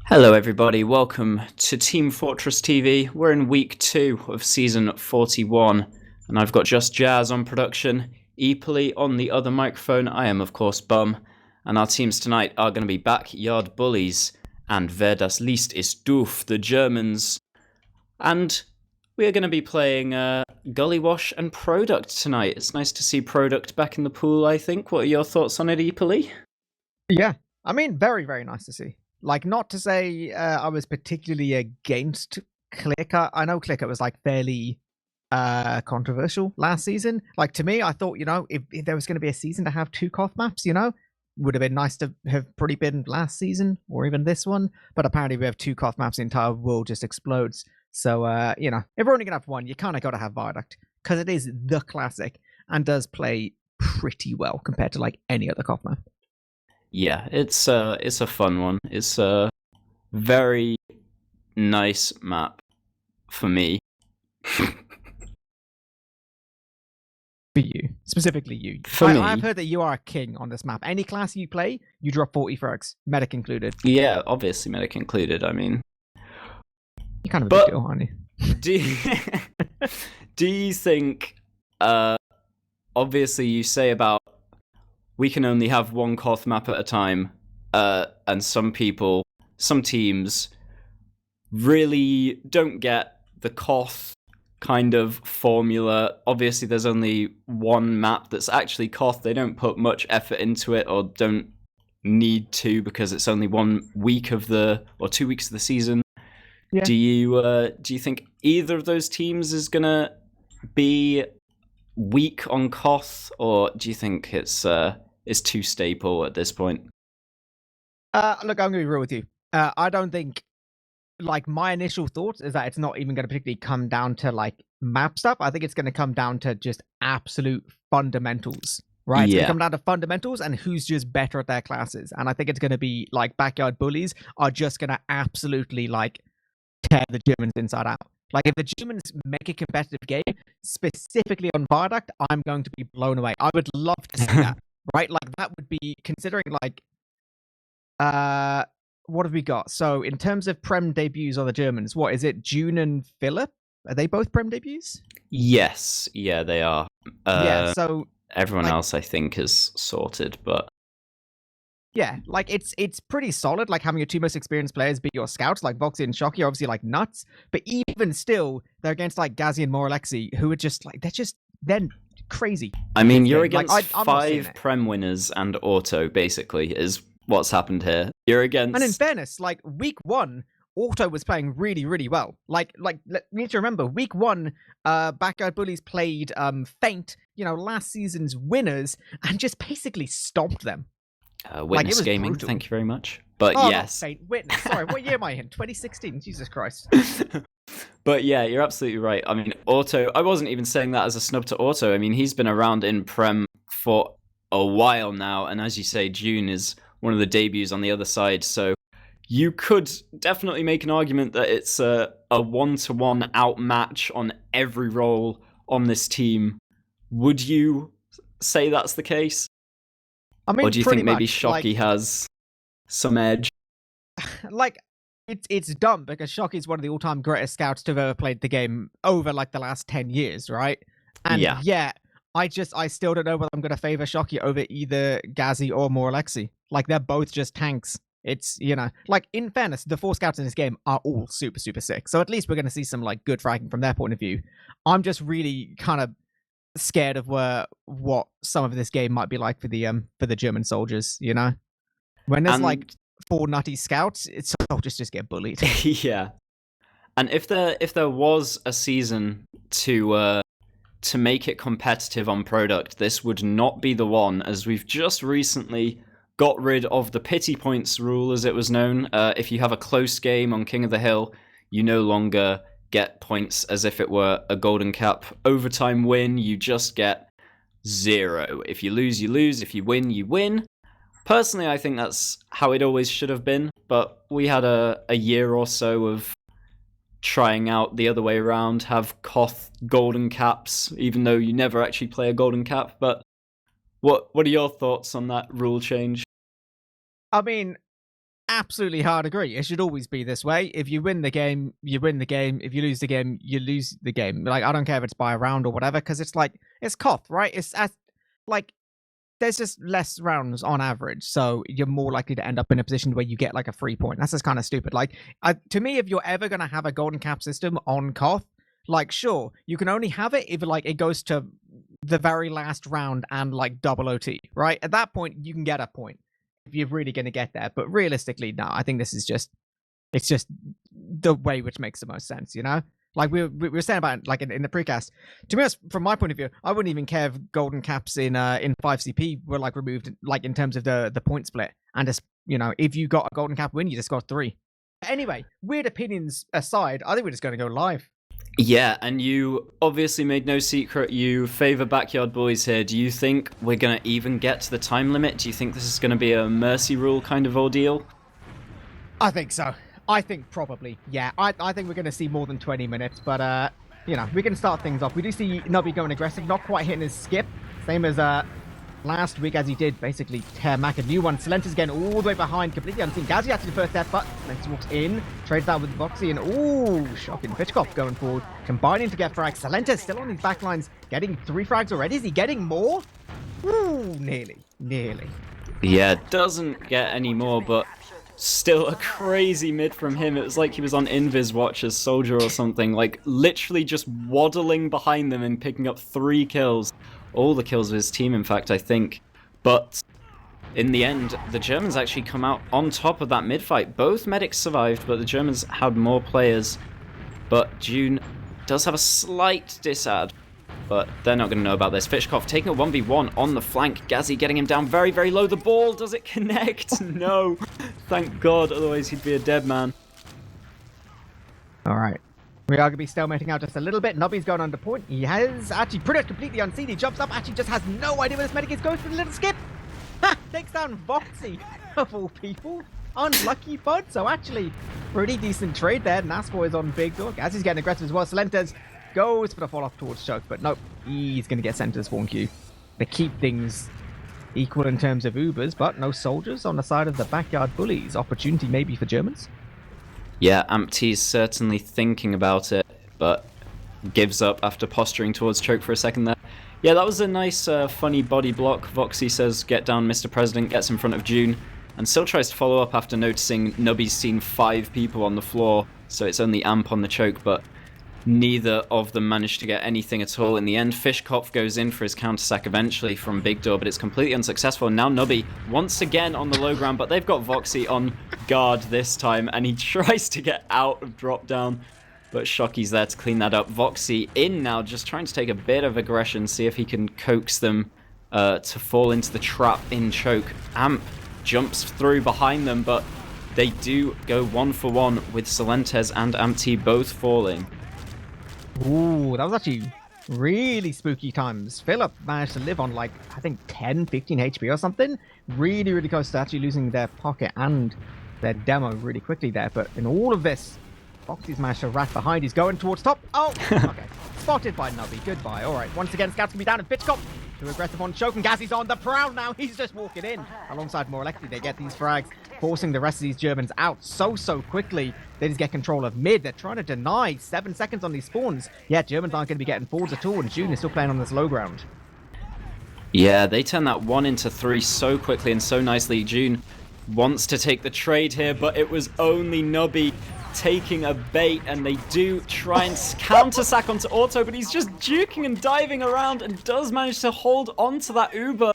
Hello, everybody. Welcome to Team Fortress TV. We're in week 2 of season 41, and I've got Just Jazz on production, eepily on the other microphone. I am, of course, Bum, and our teams tonight are going to be Backyard Bullies and Wer das liest ist doof, the Germans. And we are going to be playing Gully Wash and Product tonight. It's nice to see Product back in the pool, I think. What are your thoughts on it, eepily? Yeah, I mean, very, very nice to see. Like, not to say I was particularly against Clicker. I know Clicker was like fairly controversial last season. Like, to me, I thought, if there was going to be a season to have 2 Koth maps, would have been nice to have probably been last season or even this one. But apparently, we have 2 Koth maps, the entire world just explodes. So, if we're only going to have one, you kind of got to have Viaduct because it is the classic and does play pretty well compared to like any other Koth map. Yeah, it's a fun one. It's a very nice map for me. For you, specifically you. For me, I've heard that you are a king on this map. Any class you play, you drop 40 frags, medic included. yeah, obviously medic included. I mean, you're kind of a big deal, aren't you? Do you think? Obviously, you say about we can only have one Koth map at a time, and some teams really don't get the Koth kind of formula. Obviously, there's only one map that's actually Koth. They don't put much effort into it, or don't need to, because it's only 1 week or 2 weeks of the season. Yeah. Do you think either of those teams is gonna be weak on Koth, or do you think it's too staple at this point? Look, I'm gonna be real with you. I don't think, like, my initial thoughts is that it's not even gonna particularly come down to like map stuff. I think it's gonna come down to just absolute fundamentals, right? It's gonna come down to fundamentals and who's just better at their classes. And I think it's gonna be like Backyard Bullies are just gonna absolutely like tear the Germans inside out. Like, if the Germans make a competitive game, specifically on Viaduct, I'm going to be blown away. I would love to see that, right? Like, that would be, considering, like, what have we got? So, in terms of Prem debuts on the Germans, what is it? June and Philip? Are they both Prem debuts? Yes, yeah, they are. Yeah, so everyone else, I think, is sorted, but yeah, like it's pretty solid. Like, having your 2 most experienced players be your scouts, like Voxy and Shocky, are obviously like nuts. But even still, they're against like Gazi and Moralexi, who are just like they're crazy. I mean, you're against like, 5 Prem winners and Auto, basically, is what's happened here. You're against, and in fairness, like week 1, Auto was playing really, really well. Like you need to remember, week 1, Backyard Bullies played Feint, last season's winners, and just basically stomped them. Witness like, Gaming, brutal. Thank you very much. But yes. Not Feint, Witness. Sorry, what year am I in? 2016. Jesus Christ. But yeah, you're absolutely right. I mean, Auto, I wasn't even saying that as a snub to Auto. I mean, he's been around in Prem for a while now. And as you say, June is one of the debuts on the other side. So you could definitely make an argument that it's a 1-to-1 outmatch on every role on this team. Would you say that's the case? I mean, or do you think maybe Shocky has some edge? Like, it's dumb because Shocky's one of the all-time greatest scouts to have ever played the game over like the last 10 years, right? And yeah, I still don't know whether I'm going to favor Shocky over either Gazi or Moralexi. Like, they're both just tanks. It's, like, in fairness, the 4 scouts in this game are all super, super sick. So at least we're going to see some like good fragging from their point of view. I'm just really kind of scared of what some of this game might be like for the German soldiers, when there's like 4 nutty scouts, it's soldiers just get bullied. Yeah. And if there was a season to make it competitive on Product, this would not be the one, as we've just recently got rid of the pity points rule, as it was known. If you have a close game on King of the Hill, you no longer get points as if it were a golden cap overtime win. You just get 0. If you lose, you lose. If you win, you win. Personally, I think that's how it always should have been, but we had a year or so of trying out the other way around, have Koth golden caps, even though you never actually play a golden cap. But what are your thoughts on that rule change? I mean, absolutely hard agree. It should always be this way. If you win the game, you win the game. If you lose the game, you lose the game. Like, I don't care if it's by a round or whatever, because it's like, it's CoF, right? It's as, like, there's just less rounds on average, so you're more likely to end up in a position where you get like a free point. That's just kind of stupid. Like, to me, if you're ever going to have a golden cap system on CoF, like, sure, you can only have it if like it goes to the very last round and like double OT, right? At that point, you can get a point if you're really going to get there. But realistically, no, I think this is just, it's just the way which makes the most sense, you know? Like we were saying about like in the precast. To be honest, from my point of view, I wouldn't even care if golden caps in 5CP were like removed, like in terms of the point split. And just, you know, if you got a golden cap win, you just got 3. Anyway, weird opinions aside, I think we're just going to go live. Yeah, and you obviously made no secret you favor Backyard Bullies here. Do you think we're going to even get to the time limit? Do you think this is going to be a mercy rule kind of ordeal? I think so. I think probably, yeah. I think we're going to see more than 20 minutes, but, you know, we can start things off. We do see Nubby going aggressive, not quite hitting his skip. Same as last week, as he did basically tear Mac a new one. Silenta's again all the way behind, completely unseen. Gazzy actually the first step, but Silenta walks in, trades that with Voxy, and ooh, shocking. Fishkopf going forward, combining to get frags. Silenta's still on these backlines, getting 3 frags already. Is he getting more? Ooh, nearly. Yeah, doesn't get any more, but still a crazy mid from him. It was like he was on Invis watch as Soldier or something, like literally just waddling behind them and picking up 3 kills. All the kills of his team, in fact, I think. But in the end, the Germans actually come out on top of that mid fight. Both medics survived, but the Germans had more players. But June does have a slight disad, but they're not going to know about this. Fishkopf taking a 1v1 on the flank. Gazzy getting him down very, very low. The ball, does it connect? No. Thank God, otherwise he'd be a dead man. All right. We are going to be stalemating out just a little bit. Nubby's going under point. He has actually pretty much completely unseen. He jumps up, actually just has no idea where this medic is. Goes for the little skip. Ha! Takes down Voxy, of all people. Unlucky bud. So actually, pretty decent trade there. Nasfor is on big dog. As he's getting aggressive as well. Silenta's goes for the fall off towards Choke, but nope. He's going to get sent to the spawn queue. They keep things equal in terms of Ubers, but no soldiers on the side of the Backyard Bullies. Opportunity maybe for Germans. Yeah, Ampt's certainly thinking about it, but gives up after posturing towards Choke for a second there. Yeah, that was a nice, funny body block. Voxy says, get down, Mr. President, gets in front of June, and still tries to follow up after noticing Nubby's seen 5 people on the floor, so it's only Amp on the Choke, but neither of them managed to get anything at all in the end. Fishkopf goes in for his counter-sack eventually from Big Door, but it's completely unsuccessful. And now Nubby once again on the low ground, but they've got Voxy on guard this time, and he tries to get out of drop down, but Shocky's there to clean that up. Voxy in now, just trying to take a bit of aggression, see if he can coax them to fall into the trap in Choke. Amp jumps through behind them, but they do go 1-for-1 with Silentes and Amt both falling. Ooh, that was actually really spooky times. Philip managed to live on like, I think 10, 15 HP or something. Really, really close to actually losing their pocket and their demo really quickly there. But in all of this, Foxy's managed to rat behind. He's going towards top. Oh, okay. Spotted by Nubby. Goodbye. All right. Once again, Scouts can be down in Fishkopf. Too aggressive on Choke, and Gazzy's on the prowl now. He's just walking in. Alongside Moralexi, they get these frags, forcing the rest of these Germans out so quickly. They just get control of mid. They're trying to deny 7 seconds on these spawns. Yeah, Germans aren't going to be getting forwards at all, and June is still playing on this low ground. Yeah, they turn that 1 into 3 so quickly and so nicely. June wants to take the trade here, but it was only Nubby taking a bait, and they do try and counter-sack onto Auto, but he's just juking and diving around and does manage to hold onto that Uber.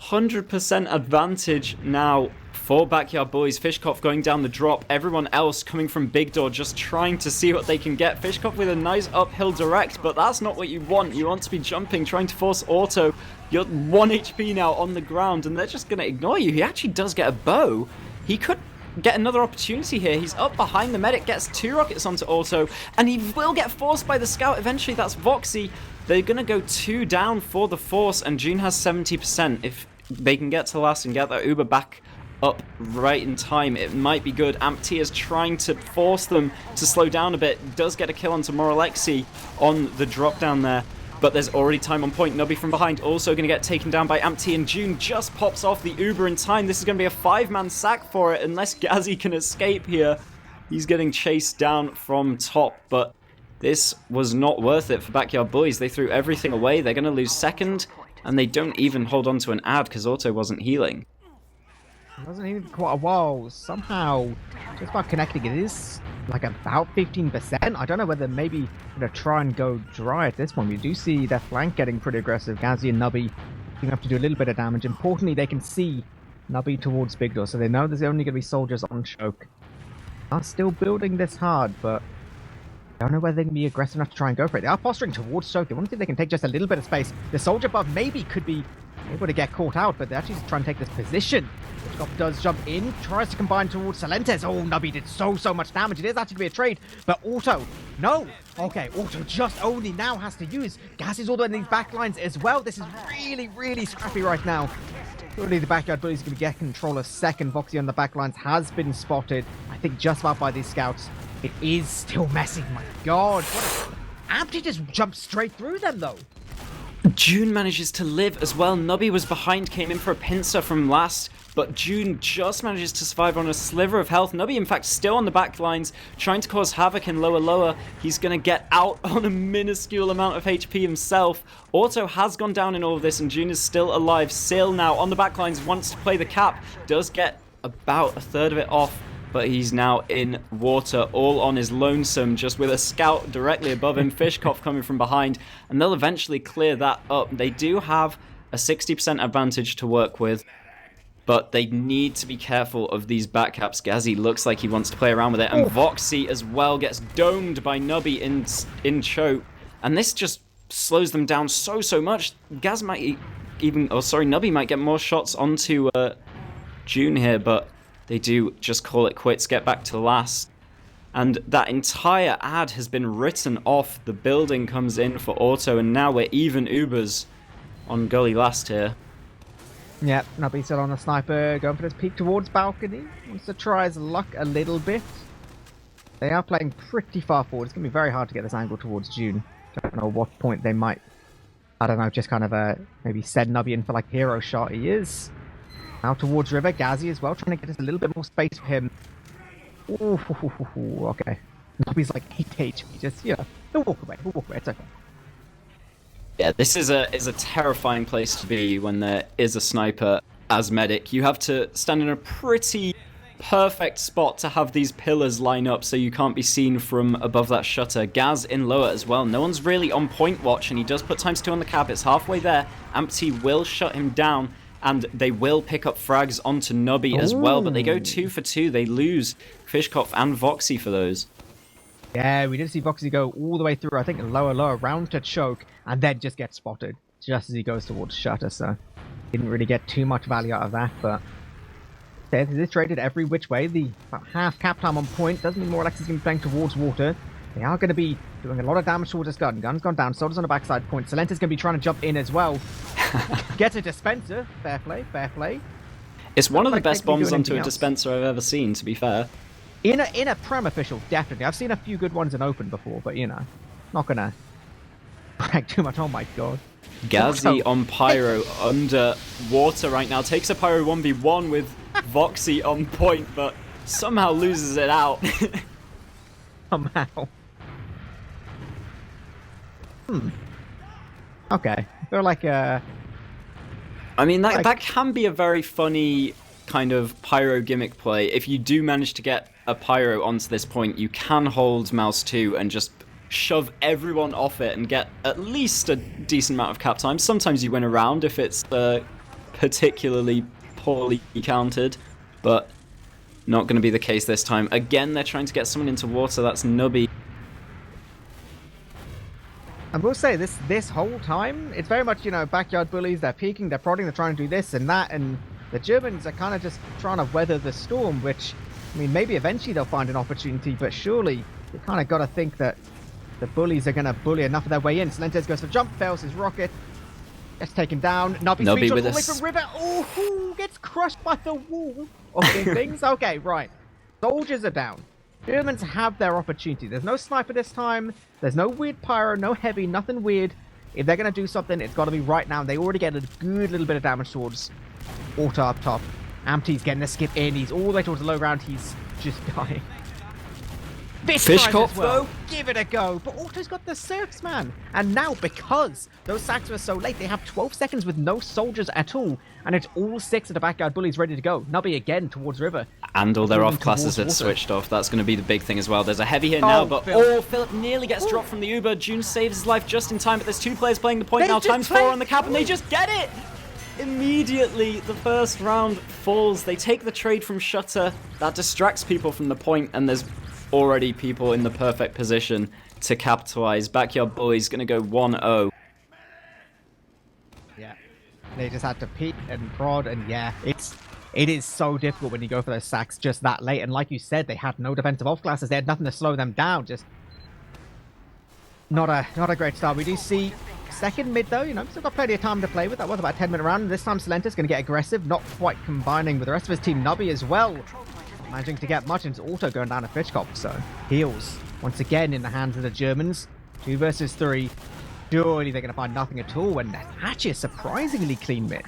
100% advantage now for Backyard Bullies. Fishkopf going down the drop. Everyone else coming from Big Door just trying to see what they can get. Fishkopf with a nice uphill direct, but that's not what you want. You want to be jumping, trying to force Auto. You're 1 HP now on the ground, and they're just going to ignore you. He actually does get a bow. He could get another opportunity here. He's up behind the medic, gets 2 rockets onto Auto, and he will get forced by the scout eventually. That's Voxy. They're going to go 2 down for the force, and June has 70%. If they can get to the last and get that Uber back up right in time, it might be good. Ampty is trying to force them to slow down a bit. Does get a kill onto Moralexi on the drop down there. But there's already time on point. Nubby from behind also going to get taken down by Ampty, and June just pops off the Uber in time. This is going to be a 5-man sack for it unless Gazzy can escape here. He's getting chased down from top, but this was not worth it for Backyard Bullies. They threw everything away. They're going to lose second, and they don't even hold on to an ad because Auto wasn't healing. It wasn't even quite a while. Somehow, just by connecting, it is like about 15%. I don't know whether maybe going to try and go dry at this point. We do see their flank getting pretty aggressive. Gazzy and Nubby going to have to do a little bit of damage. Importantly, they can see Nubby towards Big Door, so they know there's only going to be soldiers on choke. Are still building this hard, but I don't know whether they can be aggressive enough to try and go for it. They are posturing towards choke. They want to see if they can take just a little bit of space. The soldier above maybe could be able to get caught out, but they're actually just trying to take this position. Whichkopf does jump in, tries to combine towards Salentes. Oh, Nubby did so much damage. It is actually going to be a trade, but Auto, no. Okay, Auto just only now has to use. Gas is all in these backlines as well. This is really scrappy right now. Surely the Backyard Bullies are going to get control of second. Voxy on the backlines has been spotted, I think, just about by these scouts. It is still messy. My God. Ampty just jumped straight through them, though. June manages to live as well. Nubby was behind, came in for a pincer from last, but June just manages to survive on a sliver of health. Nubby, in fact, still on the back lines, trying to cause havoc in lower. He's going to get out on a minuscule amount of HP himself. Auto has gone down in all of this, and June is still alive. Sil now on the back lines, wants to play the cap, does get about a third of it off, but he's now in water, all on his lonesome, just with a scout directly above him, Fishkopf coming from behind, and they'll eventually clear that up. They do have a 60% advantage to work with, but they need to be careful of these backcaps. Gazzy looks like he wants to play around with it, and Voxy as well gets domed by Nubby in choke, and this just slows them down so much. Gaz might even, Nubby might get more shots onto June here, but they do just call it quits, get back to last. And that entire ad has been written off. The building comes in for Auto, and now we're even Ubers on Gully last here. Yep, Nubby still on the sniper, going for this peek towards balcony. Wants to try his luck a little bit. They are playing pretty far forward. It's going to be very hard to get this angle towards June. Don't know what point they might, I don't know, just kind of maybe send Nubby in for like hero shot. He is. Now towards River, Gazzy as well, trying to get us a little bit more space for him. Ooh, okay. Nubby's like 8 HP, just, he'll walk away, it's okay. Yeah, this is a terrifying place to be when there is a sniper as medic. You have to stand in a pretty perfect spot to have these pillars line up so you can't be seen from above that shutter. Gaz in lower as well. No one's really on point watch, and he does put ×2 on the cap. It's halfway there. Ampty will shut him down, and they will pick up frags onto Nubby as well, but they go 2 for 2. They lose Fishkopf and Voxy for those. Yeah, we did see Voxy go all the way through, I think, lower, round to choke, and then just get spotted just as he goes towards shutter, so didn't really get too much value out of that, but this is traded every which way. The about half cap time on point doesn't mean more Alex is going to be playing towards water. They are going to be doing a lot of damage towards this gun. Gun's gone down, soldiers on the backside point. Salenta's going to be trying to jump in as well. Gets a dispenser. Fair play. It's one of the best bombs onto a dispenser I've ever seen, to be fair. In a Prem official, definitely. I've seen a few good ones in open before, but not gonna brag too much. Oh my God. Gazzy on Pyro under water right now. Takes a Pyro 1v1 with Voxy on point, but somehow loses it out. Somehow. Okay. I feel like I mean, that can be a very funny kind of Pyro gimmick play. If you do manage to get a Pyro onto this point, you can hold mouse 2 and just shove everyone off it and get at least a decent amount of cap time. Sometimes you win a round if it's particularly poorly counted, but not going to be the case this time. Again, they're trying to get someone into water. That's Nubby. I will say this whole time, it's very much, Backyard Bullies, they're peeking, they're prodding, they're trying to do this and that, and the Germans are kind of just trying to weather the storm, which, I mean, maybe eventually they'll find an opportunity, but surely you kind of got to think that the Bullies are going to bully enough of their way in. Salentes goes for jump, fails his rocket, gets taken down. Nubby with all the way from River. Oh, gets crushed by the wall of these things. Okay, right. Soldiers are down. Germans have their opportunity. There's no sniper this time. There's no weird pyro, no heavy, nothing weird. If they're going to do something, it's got to be right now. They already get a good little bit of damage towards Auto up top. Ampty's getting the skip in. He's all the way towards the low ground. He's just dying. Fish cop, though. Give it a go. But Auto's got the surfs, man. And now, because those sacks were so late, they have 12 seconds with no soldiers at all. And it's all 6 of the backyard bullies ready to go. Nubby again towards River. And all their off classes have switched off. That's going to be the big thing as well. There's a heavy hit now, but Philip nearly gets dropped from the Uber. June saves his life just in time, but there's 2 players playing the point now. Times 4 on the cap, and they just get it! Immediately, the first round falls. They take the trade from Shutter. That distracts people from the point, and there's already people in the perfect position to capitalize. Backyard Bullies going to go 1-0. Yeah. They just had to peek and prod, and yeah, it is so difficult when you go for those sacks just that late. And like you said, they had no defensive off classes. They had nothing to slow them down. Just not a great start. We do see second mid though, still got plenty of time to play with. That was about a 10-minute round. And this time Silenta's going to get aggressive, not quite combining with the rest of his team. Nubby as well, managing to get much, and it's also going down to Fishkop. So heals once again in the hands of the Germans. 2 versus 3. Surely they're going to find nothing at all, and actually a surprisingly clean mid.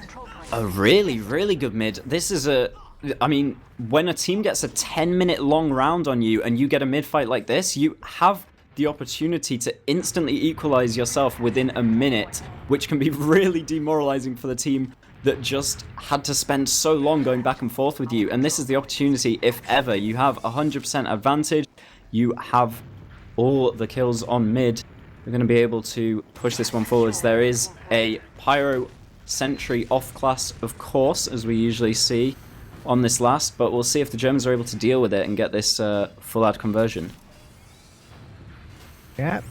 A really, really good mid. This is when a team gets a 10-minute long round on you and you get a mid fight like this, you have the opportunity to instantly equalize yourself within a minute, which can be really demoralizing for the team that just had to spend so long going back and forth with you. And this is the opportunity, if ever. You have 100% advantage. You have all the kills on mid. We're going to be able to push this one forwards. There is a Pyro Sentry off class, of course, as we usually see on this last, but we'll see if the Germans are able to deal with it and get this full ad conversion. Yeah.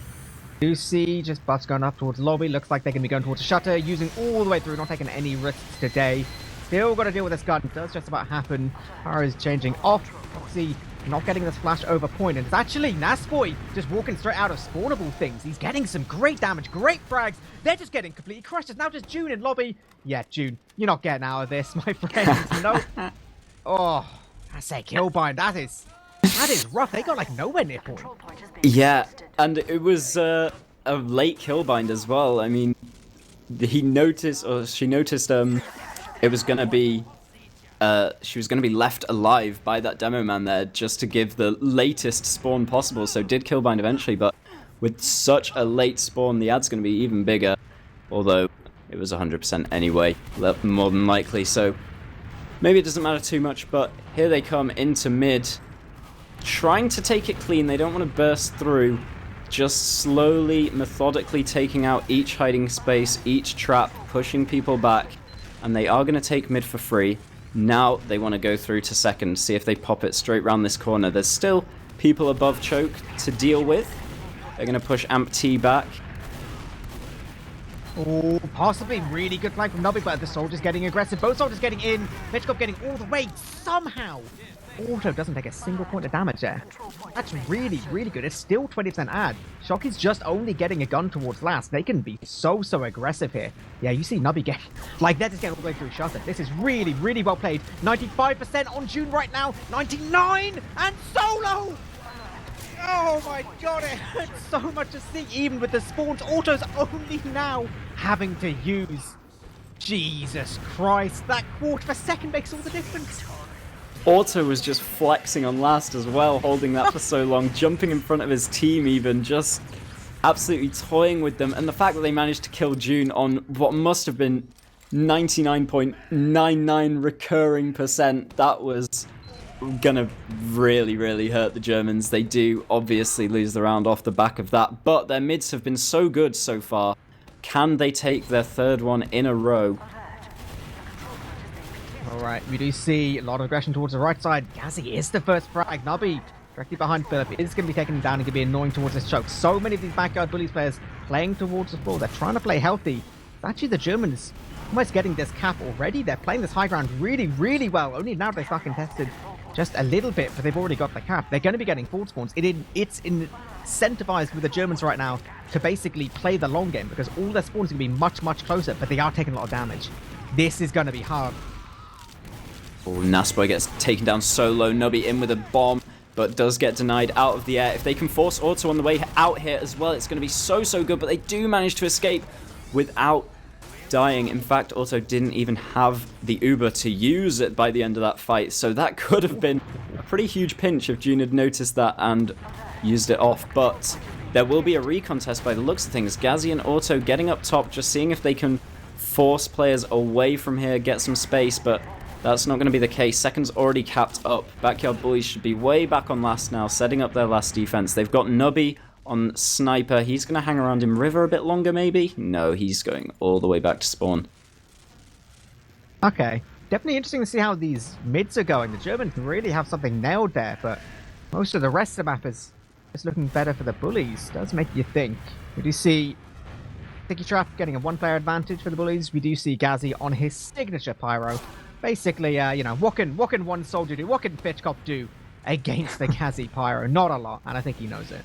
Do see just buffs going up towards lobby. Looks like they can be going towards the Shutter, using all the way through, not taking any risks today. Still got to deal with this gun. It does just about happen. Pyro is changing off. See, not getting this flash over point, and it's actually Nasboy just walking straight out of spawnable things. He's getting some great damage, great frags. They're just getting completely crushed. It's now just June in lobby. Yeah, June, you're not getting out of this, my friends. No. Oh, I say Killbind. That is rough. They got like nowhere near point. Yeah, and it was a late Killbind as well. I mean, she noticed it was gonna be. She was going to be left alive by that demo man there just to give the latest spawn possible. So did Killbind eventually, but with such a late spawn, the ad's going to be even bigger. Although it was 100% anyway, more than likely. So maybe it doesn't matter too much, but here they come into mid. Trying to take it clean. They don't want to burst through. Just slowly, methodically taking out each hiding space, each trap, pushing people back. And they are going to take mid for free. Now they want to go through to second, see if they pop it straight round this corner. There's still people above choke to deal with. They're going to push Amp T back. Oh, possibly really good flank from Nubby, but the soldiers getting aggressive. Both soldiers getting in. Pitchcop getting all the way somehow. Auto doesn't take a single point of damage there. That's really, really good. It's still 20% ad. Shockey's just only getting a gun towards last. They can be so aggressive here. Yeah, you see Nubby get... Like, they're just getting all the way through Shutter. This is really, really well played. 95% on June right now. 99! And solo! Oh my god, it hurts so much to see, even with the spawns. Auto's only now having to use... Jesus Christ, that quarter of a second makes all the difference. Auto was just flexing on last as well, holding that for so long, jumping in front of his team even, just absolutely toying with them. And the fact that they managed to kill June on what must have been 99.99 recurring percent, that was gonna really, really hurt the Germans. They do obviously lose the round off the back of that, but their mids have been so good so far. Can they take their third one in a row? Alright, we do see a lot of aggression towards the right side. Gazzy is the first frag. Nubby directly behind Philip is going to be taken him down and going to be annoying towards this choke. So many of these backyard bullies players playing towards the floor. They're trying to play healthy. It's actually the Germans almost getting this cap already. They're playing this high ground really, really well. Only now they fucking tested just a little bit, but they've already got the cap. They're going to be getting forward spawns. It's incentivized with the Germans right now to basically play the long game, because all their spawns are going to be much, much closer, but they are taking a lot of damage. This is going to be hard. Oh, Nasboy gets taken down so low. Nubby in with a bomb, but does get denied out of the air. If they can force Auto on the way out here as well, it's going to be so good, but they do manage to escape. without dying. In fact, Auto didn't even have the Uber to use it by the end of that fight, so that could have been a pretty huge pinch if June had noticed that and used it off. But there will be a recontest by the looks of things. Gazzy and Auto getting up top, just seeing if they can force players away from here, get some space, but that's not going to be the case. Second's already capped up. Backyard Bullies should be way back on last now, setting up their last defense. They've got Nubby on Sniper. He's going to hang around in River a bit longer, maybe? No, he's going all the way back to spawn. Okay. Definitely interesting to see how these mids are going. The Germans really have something nailed there, but most of the rest of the map is looking better for the Bullies. Does make you think. We do see Sticky Trap getting a one-player advantage for the Bullies. We do see Gazzy on his signature Pyro. Basically, you know, what can one soldier do? What can Fitchcop do against the Gazzy Pyro? Not a lot, and I think he knows it.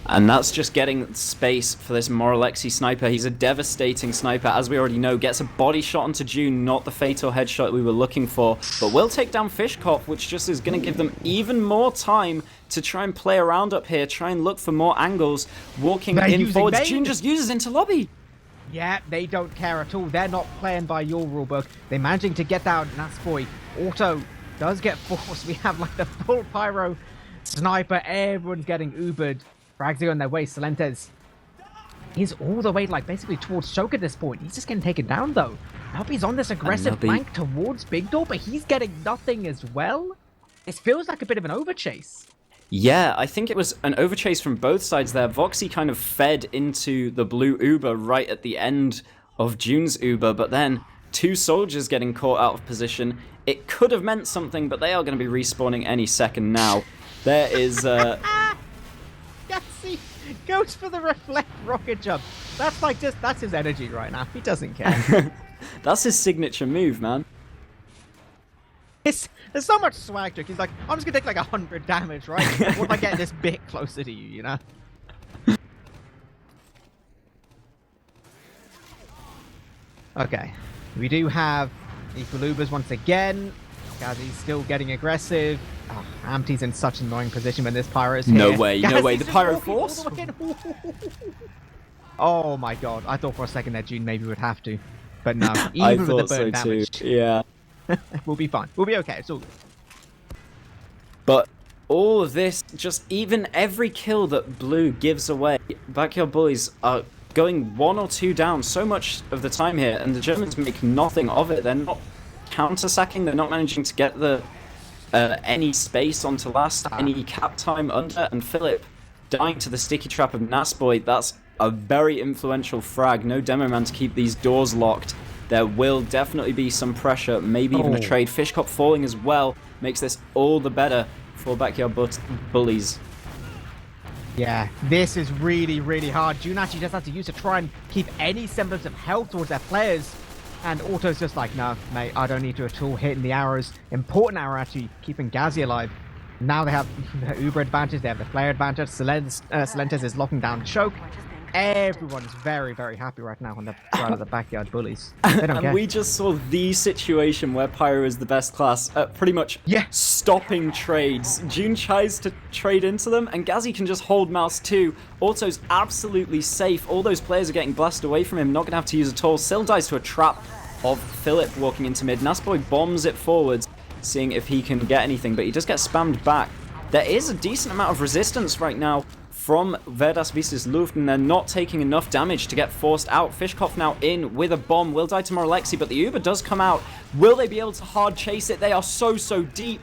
And that's just getting space for this Moralexi sniper. He's a devastating sniper, as we already know. Gets a body shot onto June, not the fatal headshot we were looking for. But will take down Fishkop, which just is going to give them even more time to try and play around up here, try and look for more angles. Walking in forwards, June just uses into lobby. Yeah, they don't care at all. They're not playing by your rulebook. They're managing to get down Nasboy. Auto does get forced. We have like the full Pyro sniper. Everyone's getting Ubered. Frags are on their way. Silentes is all the way, like, basically towards Choke at this point. He's just getting taken down, though. Nubby's on this aggressive flank towards Big Door, but he's getting nothing as well. It feels like a bit of an overchase. Yeah, I think it was an overchase from both sides there. Voxy kind of fed into the blue Uber right at the end of June's Uber, but then two soldiers getting caught out of position. It could have meant something, but they are going to be respawning any second now. There is... Goes for the reflect rocket jump. That's like that's his energy right now. He doesn't care. That's his signature move, man. There's so much swag to it. He's like, I'm just gonna take like 100 damage, right? What if I get this bit closer to you, you know? Okay. We do have Equilubers once again. Gazzy's still getting aggressive. Oh, Amty's in such an annoying position when this Pyro is here. No way, no way. The Pyro force? Oh my god. I thought for a second that June maybe would have to. But no, I even with thought the burn so damage. too. Yeah. We'll be fine. We'll be okay. It's all good. But all of this, just even every kill that Blue gives away, Backyard Bullies are going 1 or 2 down so much of the time here, and the Germans make nothing of it. They're not counter-sacking, they're not managing to get the any space onto last, any cap time under, and Philip dying to the sticky trap of Nasboy. That's a very influential frag. No demo man to keep these doors locked. There will definitely be some pressure, maybe even a trade. Fishcop falling as well makes this all the better for Backyard Bullies. Yeah, this is really, really hard. June actually just has to use to try and keep any semblance of health towards their players. And Auto's just like, no, mate, I don't need to at all. Hitting the arrows. Important arrow, actually, keeping Gazzy alive. Now they have the Uber advantage. They have the player advantage. Silentes is locking down Choke. Everyone's very, very happy right now on the side of the Backyard Bullies. They don't care. We just saw the situation where Pyro is the best class at pretty much stopping trades. June tries to trade into them, and Gazzy can just hold mouse too. Auto's absolutely safe. All those players are getting blasted away from him. Not going to have to use at all. Sil dies to a trap of Philip walking into mid. Nasboy bombs it forwards, seeing if he can get anything, but he does get spammed back. There is a decent amount of resistance right now from Verdas vs Luft, and they're not taking enough damage to get forced out. Fishkopf now in with a bomb. Will die to Moralexi, but the Uber does come out. Will they be able to hard chase it? They are so deep.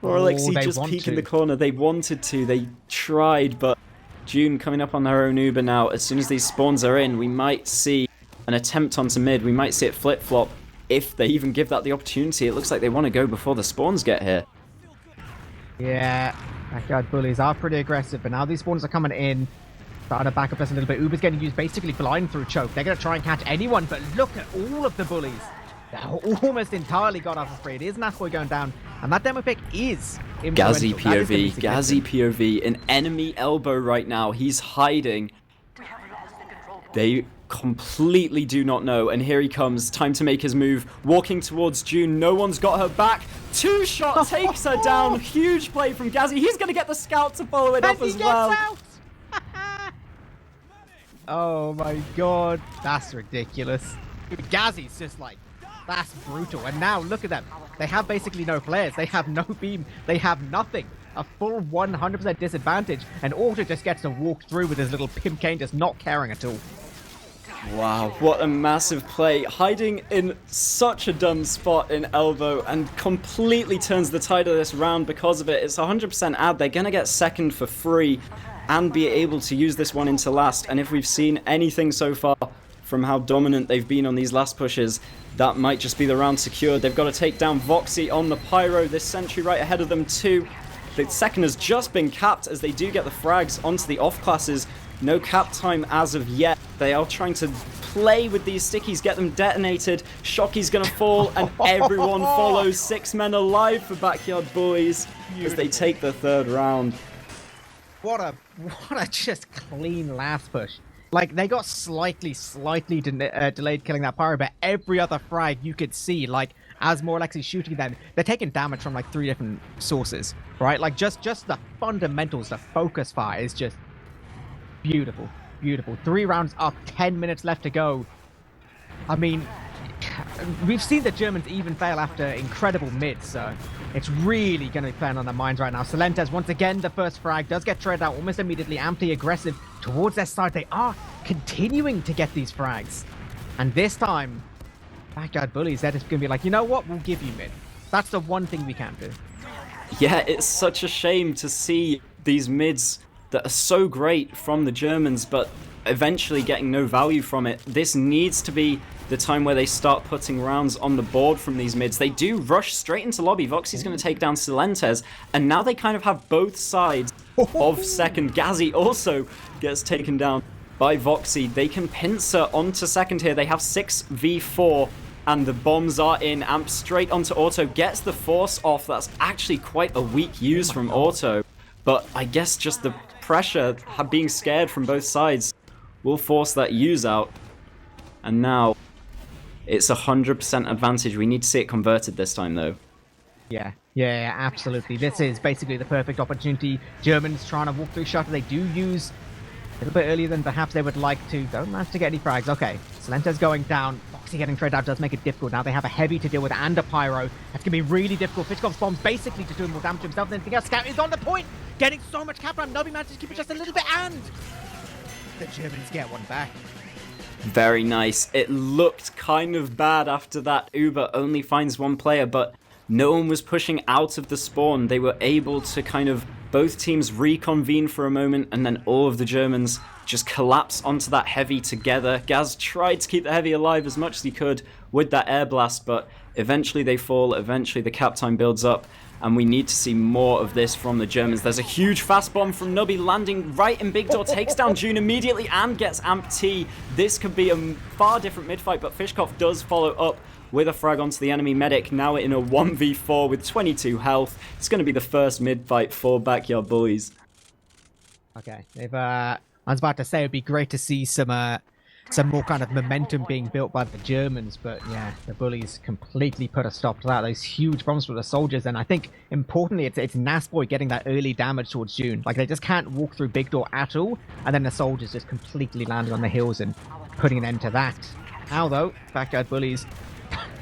Moralexi just peeking the corner. They wanted to. They tried, but June coming up on her own Uber now. As soon as these spawns are in, we might see an attempt onto mid. We might see it flip-flop if they even give that the opportunity. It looks like they want to go before the spawns get here. Yeah. Backyard Bullies are pretty aggressive, but now these spawns are coming in. Trying to back up us a little bit. Uber's getting used basically blind through Choke. They're going to try and catch anyone, but look at all of the Bullies. They're almost entirely got off the spray. It is Nasboy going down, and that demo pick is Gazzy POV. Gazzy POV. An enemy elbow right now. He's hiding. They completely do not know, and here he comes. Time to make his move. Walking towards June. No one's got her back. 2 shot takes her down. Huge play from Gazzy. He's going to get the scout to follow it up as well. Oh my god, that's ridiculous. Dude, Gazzy's just like, that's brutal. And now look at them. They have basically no players. They have no beam. They have nothing. A full 100% disadvantage. And Auto just gets to walk through with his little pimp cane, just not caring at all. Wow, what a massive play. Hiding in such a dumb spot in elbow and completely turns the tide of this round because of it. It's 100% ad. They're going to get second for free and be able to use this one into last. And if we've seen anything so far from how dominant they've been on these last pushes, that might just be the round secured. They've got to take down Voxy on the Pyro. This sentry right ahead of them too. The second has just been capped as they do get the frags onto the off classes. No cap time as of yet. They are trying to play with these stickies, get them detonated. Shocky's going to fall, and everyone follows. 6 men alive for Backyard Bullies as they take the third round. What a just clean last push. Like, they got slightly delayed killing that Pyro, but every other frag you could see, like, as Morlex is shooting them, they're taking damage from, like, 3 different sources, right? Like, just the fundamentals, the focus fire is just beautiful. Beautiful. 3 rounds up, 10 minutes left to go. I mean, we've seen the Germans even fail after incredible mids, so it's really going to be playing on their minds right now. Salentes, once again, the first frag, does get traded out almost immediately. Anti-aggressive towards their side. They are continuing to get these frags. And this time, Backyard Bullies, they're just going to be like, you know what? We'll give you mid. That's the one thing we can't do. Yeah, it's such a shame to see these mids that are so great from the Germans, but eventually getting no value from it. This needs to be the time where they start putting rounds on the board from these mids. They do rush straight into lobby. Voxy's going to take down Salentes, and now they kind of have both sides of second. Gazzy also gets taken down by Voxy. They can pincer onto second here. They have 6v4, and the bombs are in. Amp straight onto Auto, gets the force off. That's actually quite a weak use from Auto, but I guess just the pressure, being scared from both sides, will force that use out. And now it's 100% advantage. We need to see it converted this time, though. Yeah, absolutely. This is basically the perfect opportunity. Germans trying to walk through shutter. They do use a little bit earlier than perhaps they would like to. Don't manage to get any frags. Okay, Salentes going down. Foxy getting traded out does make it difficult. Now they have a heavy to deal with and a pyro. That's going to be really difficult. Fishkov's bombs basically just doing more damage to himself than anything else. Scout is on the point. Getting so much cap time. Nobby manages to keep it just a little bit, and the Germans get one back. Very nice. It looked kind of bad after that Uber only finds one player, but no one was pushing out of the spawn. They were able to kind of, both teams reconvene for a moment, and then all of the Germans just collapse onto that heavy together. Gaz tried to keep the heavy alive as much as he could with that air blast, but eventually they fall, eventually the cap time builds up, and we need to see more of this from the Germans. There's a huge fast bomb from Nubby landing right in Big Door, takes down June immediately and gets Amp T. This could be a far different mid-fight, but Fishkov does follow up with a frag onto the enemy medic, now in a 1v4 with 22 health. It's going to be the first mid-fight for Backyard Bullies. Okay, I was about to say it'd be great to see some more kind of momentum being built by the Germans, but yeah, the Bullies completely put a stop to that. Those huge bombs for the soldiers, and I think importantly, it's Nasboy getting that early damage towards June. Like, they just can't walk through Big Door at all, and then the soldiers just completely landing on the hills and putting an end to that. Now though, Backyard Bullies,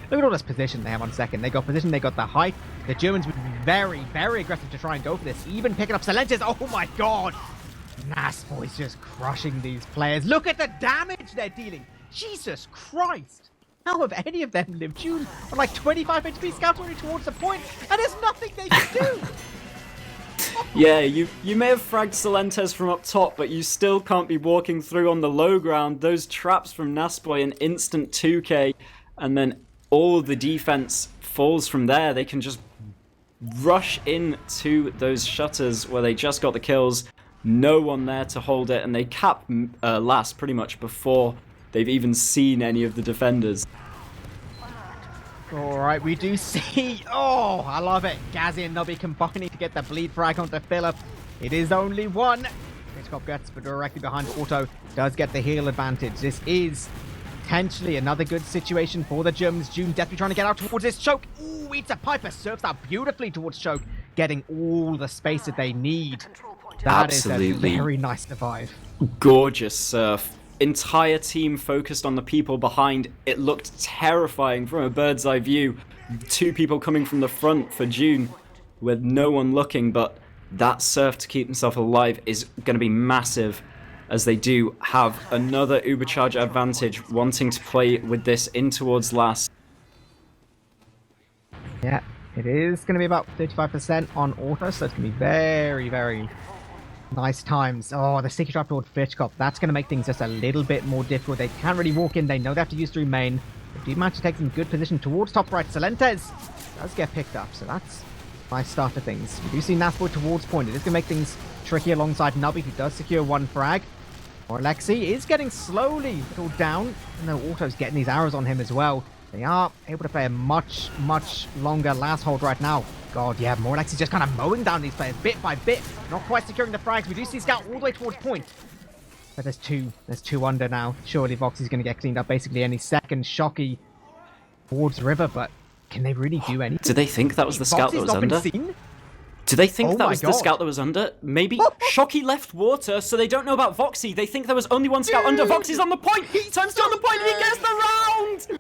look at all this position they have on second. They got position, they got the height. The Germans were very, very aggressive to try and go for this, even picking up Salentes. Oh my god! Nasboy's just crushing these players. Look at the damage they're dealing. Jesus Christ. How have any of them lived? June on like 25 HP, scouts already towards the point, and there's nothing they can do. Yeah, you may have fragged Salentes from up top, but you still can't be walking through on the low ground. Those traps from Nasboy, an instant 2k, and then all the defense falls from there. They can just rush into those shutters where they just got the kills. No one there to hold it, and they cap last pretty much before they've even seen any of the defenders. Alright, we do see... Oh, I love it. Gazzy and Nubby combining to get the bleed frag onto Philip. It is only one. Hitchcock gets directly behind Auto. Does get the heal advantage. This is potentially another good situation for the Germans. June definitely trying to get out towards this choke. Ooh, it's a Piper. Surfs out beautifully towards choke, getting all the space that they need. That Absolutely. is a very nice survive. Gorgeous surf. entire team focused on the people behind. It looked terrifying from a bird's eye view. 2 people coming from the front for June with no one looking, but that surf to keep himself alive is going to be massive, as they do have another Ubercharger advantage, wanting to play with this in towards last. Yeah, it is going to be about 35% on auto, so it's going to be very, very nice times. Oh, the sticky drop toward Fishkop. That's going to make things just a little bit more difficult. They can't really walk in. They know they have to use through main. They do manage to take some good position towards top right. Celentes does get picked up, so that's a nice start to things. We do see Nasboy towards point. It is going to make things tricky alongside Nubby, who does secure 1 frag. Or Alexi is getting slowly pulled down, and the auto's getting these arrows on him as well. They are able to play a much, much longer last hold right now. God, yeah, Morlex is just kind of mowing down these players bit by bit. Not quite securing the frags. We do see Scout all the way towards point. But there's two under now. Surely Voxy's going to get cleaned up basically any second. Shocky towards River, but can they really do anything? Do they think that was the scout that was under? Seen? Do they think that was the scout that was under? Maybe Shocky left water, so they don't know about Voxy. They think there was only one scout under. Voxy's on the point. He turns to on the point and he gets the round.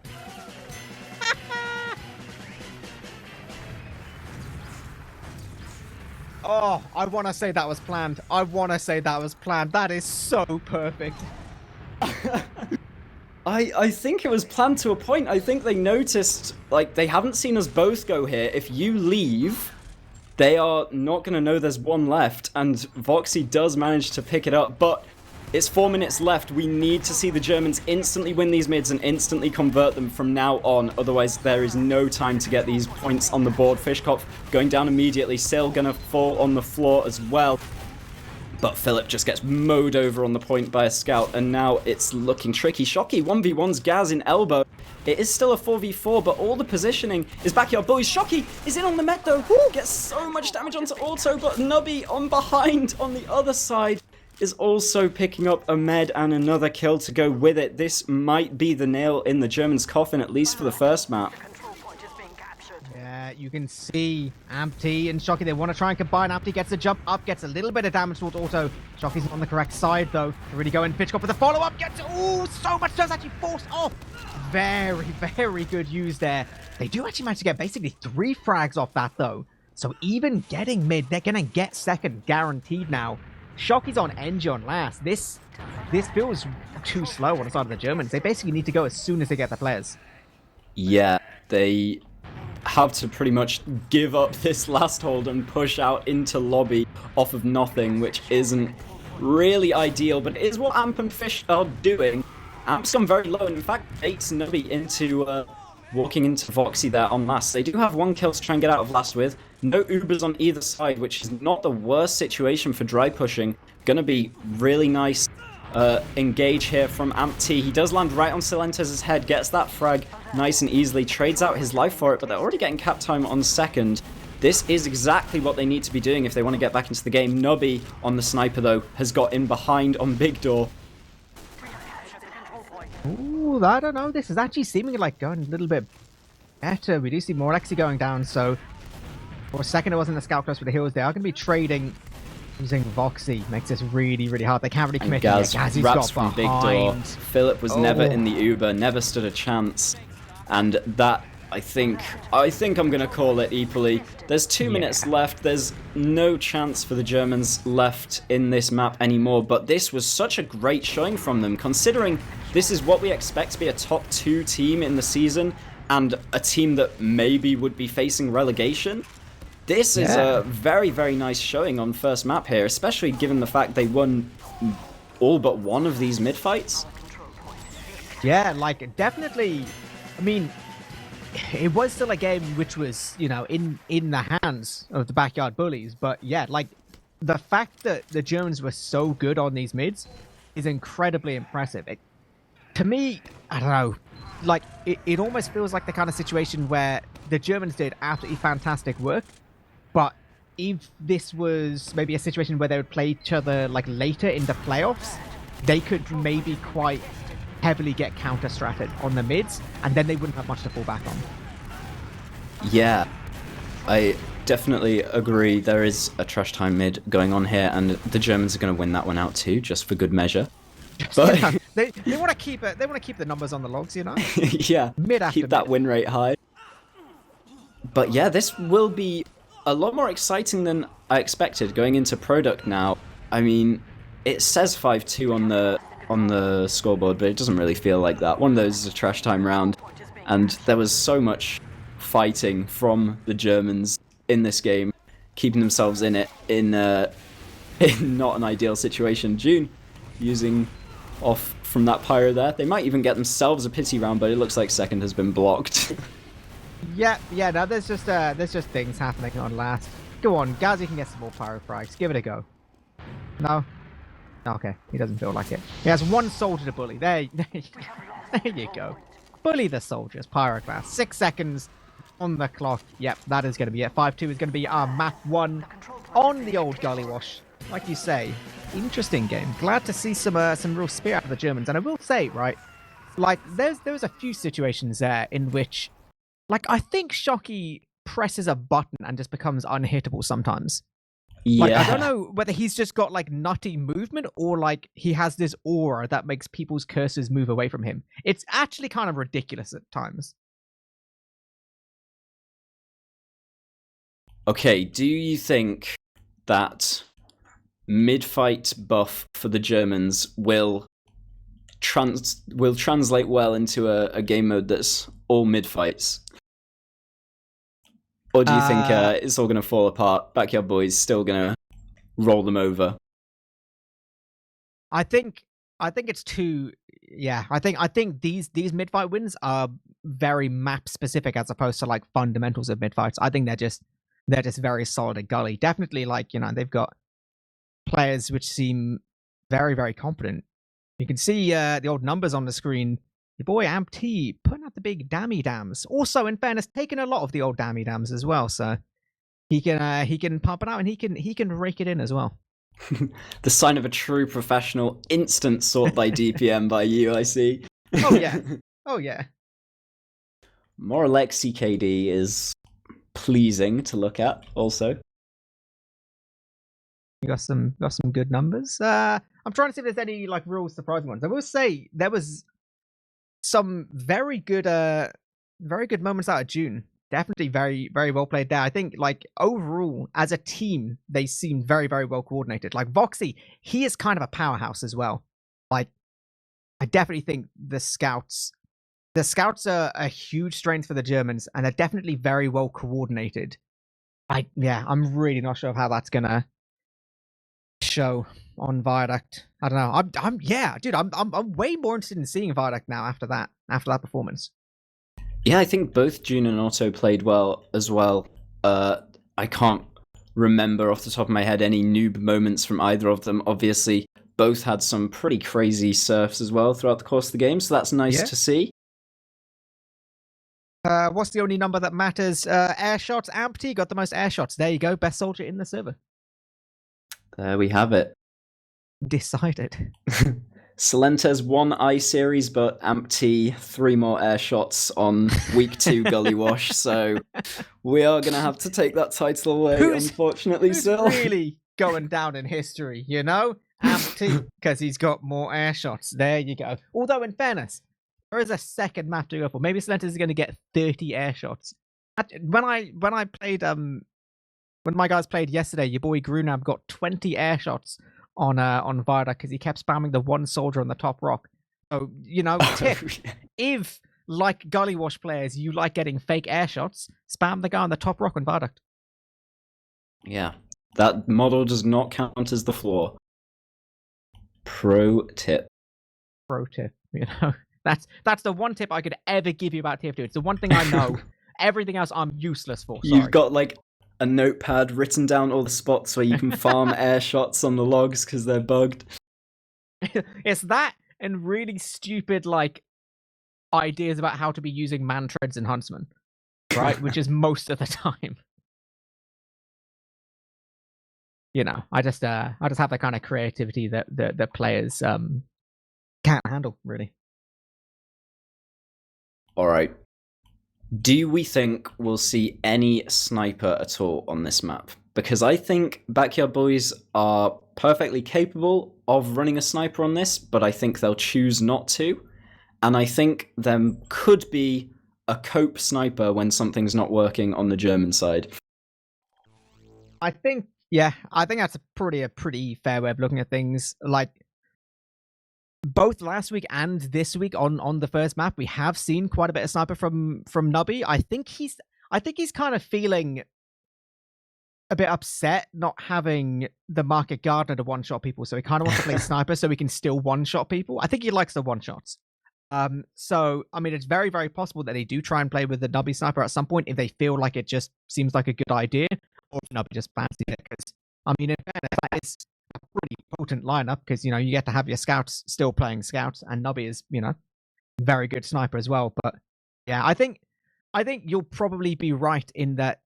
Oh, I want to say that was planned. I want to say that was planned. That is so perfect. I think it was planned to a point. I think they noticed, like, they haven't seen us both go here. If you leave, they are not going to know there's one left, and Voxy does manage to pick it up, but it's 4 minutes left. We need to see the Germans instantly win these mids and instantly convert them from now on, otherwise there is no time to get these points on the board. Fishkopf going down immediately, Sil gonna fall on the floor as well. But Philip just gets mowed over on the point by a scout, and now it's looking tricky. Shocky 1v1's Gaz in elbow. It is still a 4v4, but all the positioning is backyard bullies. Shocky is in on the met though. Woo, gets so much damage onto auto, but Nubby on behind on the other side is also picking up a med and another kill to go with it. This might be the nail in the Germans' coffin, at least for the first map. Yeah, you can see Ampty and Shocky, they want to try and combine. Ampty gets a jump up, gets a little bit of damage towards auto. Shocky's on the correct side though. To really go in, Pitchcop with the follow-up, gets, ooh, so much does actually force off. Very, very good use there. They do actually manage to get basically 3 frags off that though. So even getting mid, they're gonna get second guaranteed now. Shocky's on NG on last. This feels too slow on the side of the Germans. They basically need to go as soon as they get the players. Yeah, they have to pretty much give up this last hold and push out into lobby off of nothing, which isn't really ideal, but it is what Amp and Fish are doing. Amp's gone very low, and in fact baits Nubby into walking into Voxy there on last. They do have 1 kill to try and get out of last with. No Ubers on either side, which is not the worst situation for dry pushing. Gonna be really nice engage here from Amp T. He does land right on Silentes's head, gets that frag nice and easily, trades out his life for it, but they're already getting cap time on second. This is exactly what they need to be doing if they want to get back into the game. Nubby on the sniper though has got in behind on Big Door. Ooh, I don't know. This is actually seeming like going a little bit better. We do see more Lexi going down, so for a second it wasn't the scout close with the heals. They are going to be trading using Voxy. Makes this really, really hard. They can't really commit. Gaz wraps got from Big Door. Philip was never in the Uber, never stood a chance. And that, I think I'm going to call it eepily. There's 2 minutes left. There's no chance for the Germans left in this map anymore. But this was such a great showing from them, considering this is what we expect to be a top 2 team in the season and a team that maybe would be facing relegation. This is a very, very nice showing on first map here, especially given the fact they won all but one of these mid fights. Yeah, like definitely. I mean, it was still a game which was, you know, in the hands of the backyard bullies, but yeah, like the fact that the Germans were so good on these mids is incredibly impressive. To me, I don't know, like it almost feels like the kind of situation where the Germans did absolutely fantastic work, but if this was maybe a situation where they would play each other like later in the playoffs, they could maybe quite heavily get counter-stratted on the mids, and then they wouldn't have much to fall back on. Yeah, I definitely agree. There is a trash time mid going on here, and the Germans are going to win that one out too, just for good measure. But They want to keep it. They want to keep the numbers on the logs, you know. Yeah, Mid after keep that mid. win rate high. But yeah, this will be a lot more exciting than I expected going into product now. I mean, it says 5-2 on the scoreboard, but it doesn't really feel like that. One of those is a trash time round, and there was so much fighting from the Germans in this game, keeping themselves in it in not an ideal situation. June using off from that pyro there. They might even get themselves a pity round, but it looks like second has been blocked. Yeah. No, there's just things happening on last. Go on, Gazi can get some more pyro frags. Give it a go. No. Okay, he doesn't feel like it. He has one soldier to bully. There you go. Bully the soldiers. Pyroclast. 6 seconds on the clock. Yep, that is going to be it. 5-2 is going to be our map 1 on the old Gully Wash. Like you say, interesting game. Glad to see some real spirit out of the Germans. And I will say, right, like there was a few situations there in which, like, I think Shocky presses a button and just becomes unhittable sometimes. Like, Yeah. I don't know whether he's just got, like, nutty movement or, like, he has this aura that makes people's cursors move away from him. It's actually kind of ridiculous at times. Okay, do you think that mid-fight buff for the Germans will translate well into a game mode that's all mid-fights? Or do you think it's all going to fall apart? Backyard Boys still going to roll them over? I think it's too. Yeah, I think these mid-fight wins are very map specific as opposed to like fundamentals of mid-fights. I think they're just very solid at Gully. Definitely, like, you know, they've got players which seem very, very competent. You can see the old numbers on the screen. Your boy Amp T putting out the big dammy dams. Also, in fairness, taking a lot of the old dammy dams as well. So he can pump it out and he can rake it in as well. The sign of a true professional. Instant sort by DPM by you, I see. Oh yeah. Oh yeah. More Alexi KD is pleasing to look at also. You got some good numbers. I'm trying to see if there's any like real surprising ones. I will say there was some very good moments out of June. Definitely very, very well played there. I think, like, overall, as a team, they seemed very, very well coordinated. Like, Voxy, he is kind of a powerhouse as well. Like, I definitely think the scouts are a huge strength for the Germans, and they're definitely very well coordinated. I'm really not sure of how that's gonna show on Viaduct. I don't know. I'm way more interested in seeing Viaduct now after that performance. Yeah, I think both June and Otto played well as well. I can't remember off the top of my head any noob moments from either of them. Obviously, both had some pretty crazy surfs as well throughout the course of the game, so that's nice to see. What's the only number that matters? Air shots. Ampty got the most air shots. There you go. Best soldier in the server. There we have it. Decided. Salentes 1 I series, but Ampty 3 more air shots on week 2 Gully Wash, so we are going to have to take that title away, unfortunately. Who's still really going down in history, you know? Ampty, because he's got more air shots. There you go. Although, in fairness, there is a second map to go for. Maybe Salentes is going to get 30 air shots. When I played, when my guys played yesterday, your boy Grunab got 20 air shots on Viaduct because he kept spamming the one soldier on the top rock. So, you know, tip, if, like Gully Wash players, you like getting fake air shots, spam the guy on the top rock on Viaduct. Yeah, that model does not count as the floor. Pro tip. Pro tip, you know. That's the one tip I could ever give you about TF2. It's the one thing I know. Everything else I'm useless for. Sorry. You've got like a notepad written down all the spots where you can farm air shots on the logs because they're bugged. It's that and really stupid like ideas about how to be using man treads in Huntsman, right? Which is most of the time. You know, I just have the kind of creativity that the players can't handle, really. All right. Do we think we'll see any sniper at all on this map? Because I think Backyard Boys are perfectly capable of running a sniper on this, but I think they'll choose not to. And I think there could be a cope sniper when something's not working on the German side. I think that's a pretty fair way of looking at things. Like, both last week and this week on the first map, we have seen quite a bit of sniper from Nubby. I think he's kind of feeling a bit upset not having the Market Gardener to one-shot people, so he kind of wants to play sniper so he can still one-shot people. I think he likes the one-shots. So, I mean, it's very, very possible that they do try and play with the Nubby sniper at some point if they feel like it just seems like a good idea, or if Nubby just fancies it. Because, I mean, in fairness, that is a pretty potent lineup because, you know, you get to have your scouts still playing scouts, and Nubby is, you know, very good sniper as well. But yeah, I think you'll probably be right in that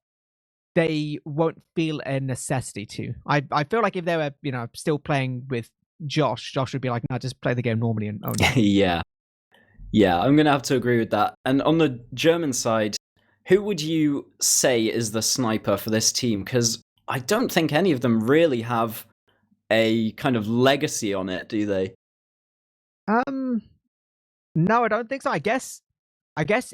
they won't feel a necessity to. I feel like if they were, you know, still playing with Josh would be like, no, just play the game normally and own it. Yeah, I'm going to have to agree with that. And on the German side, who would you say is the sniper for this team? Because I don't think any of them really have a kind of legacy on it, do they? No, I don't think so. I guess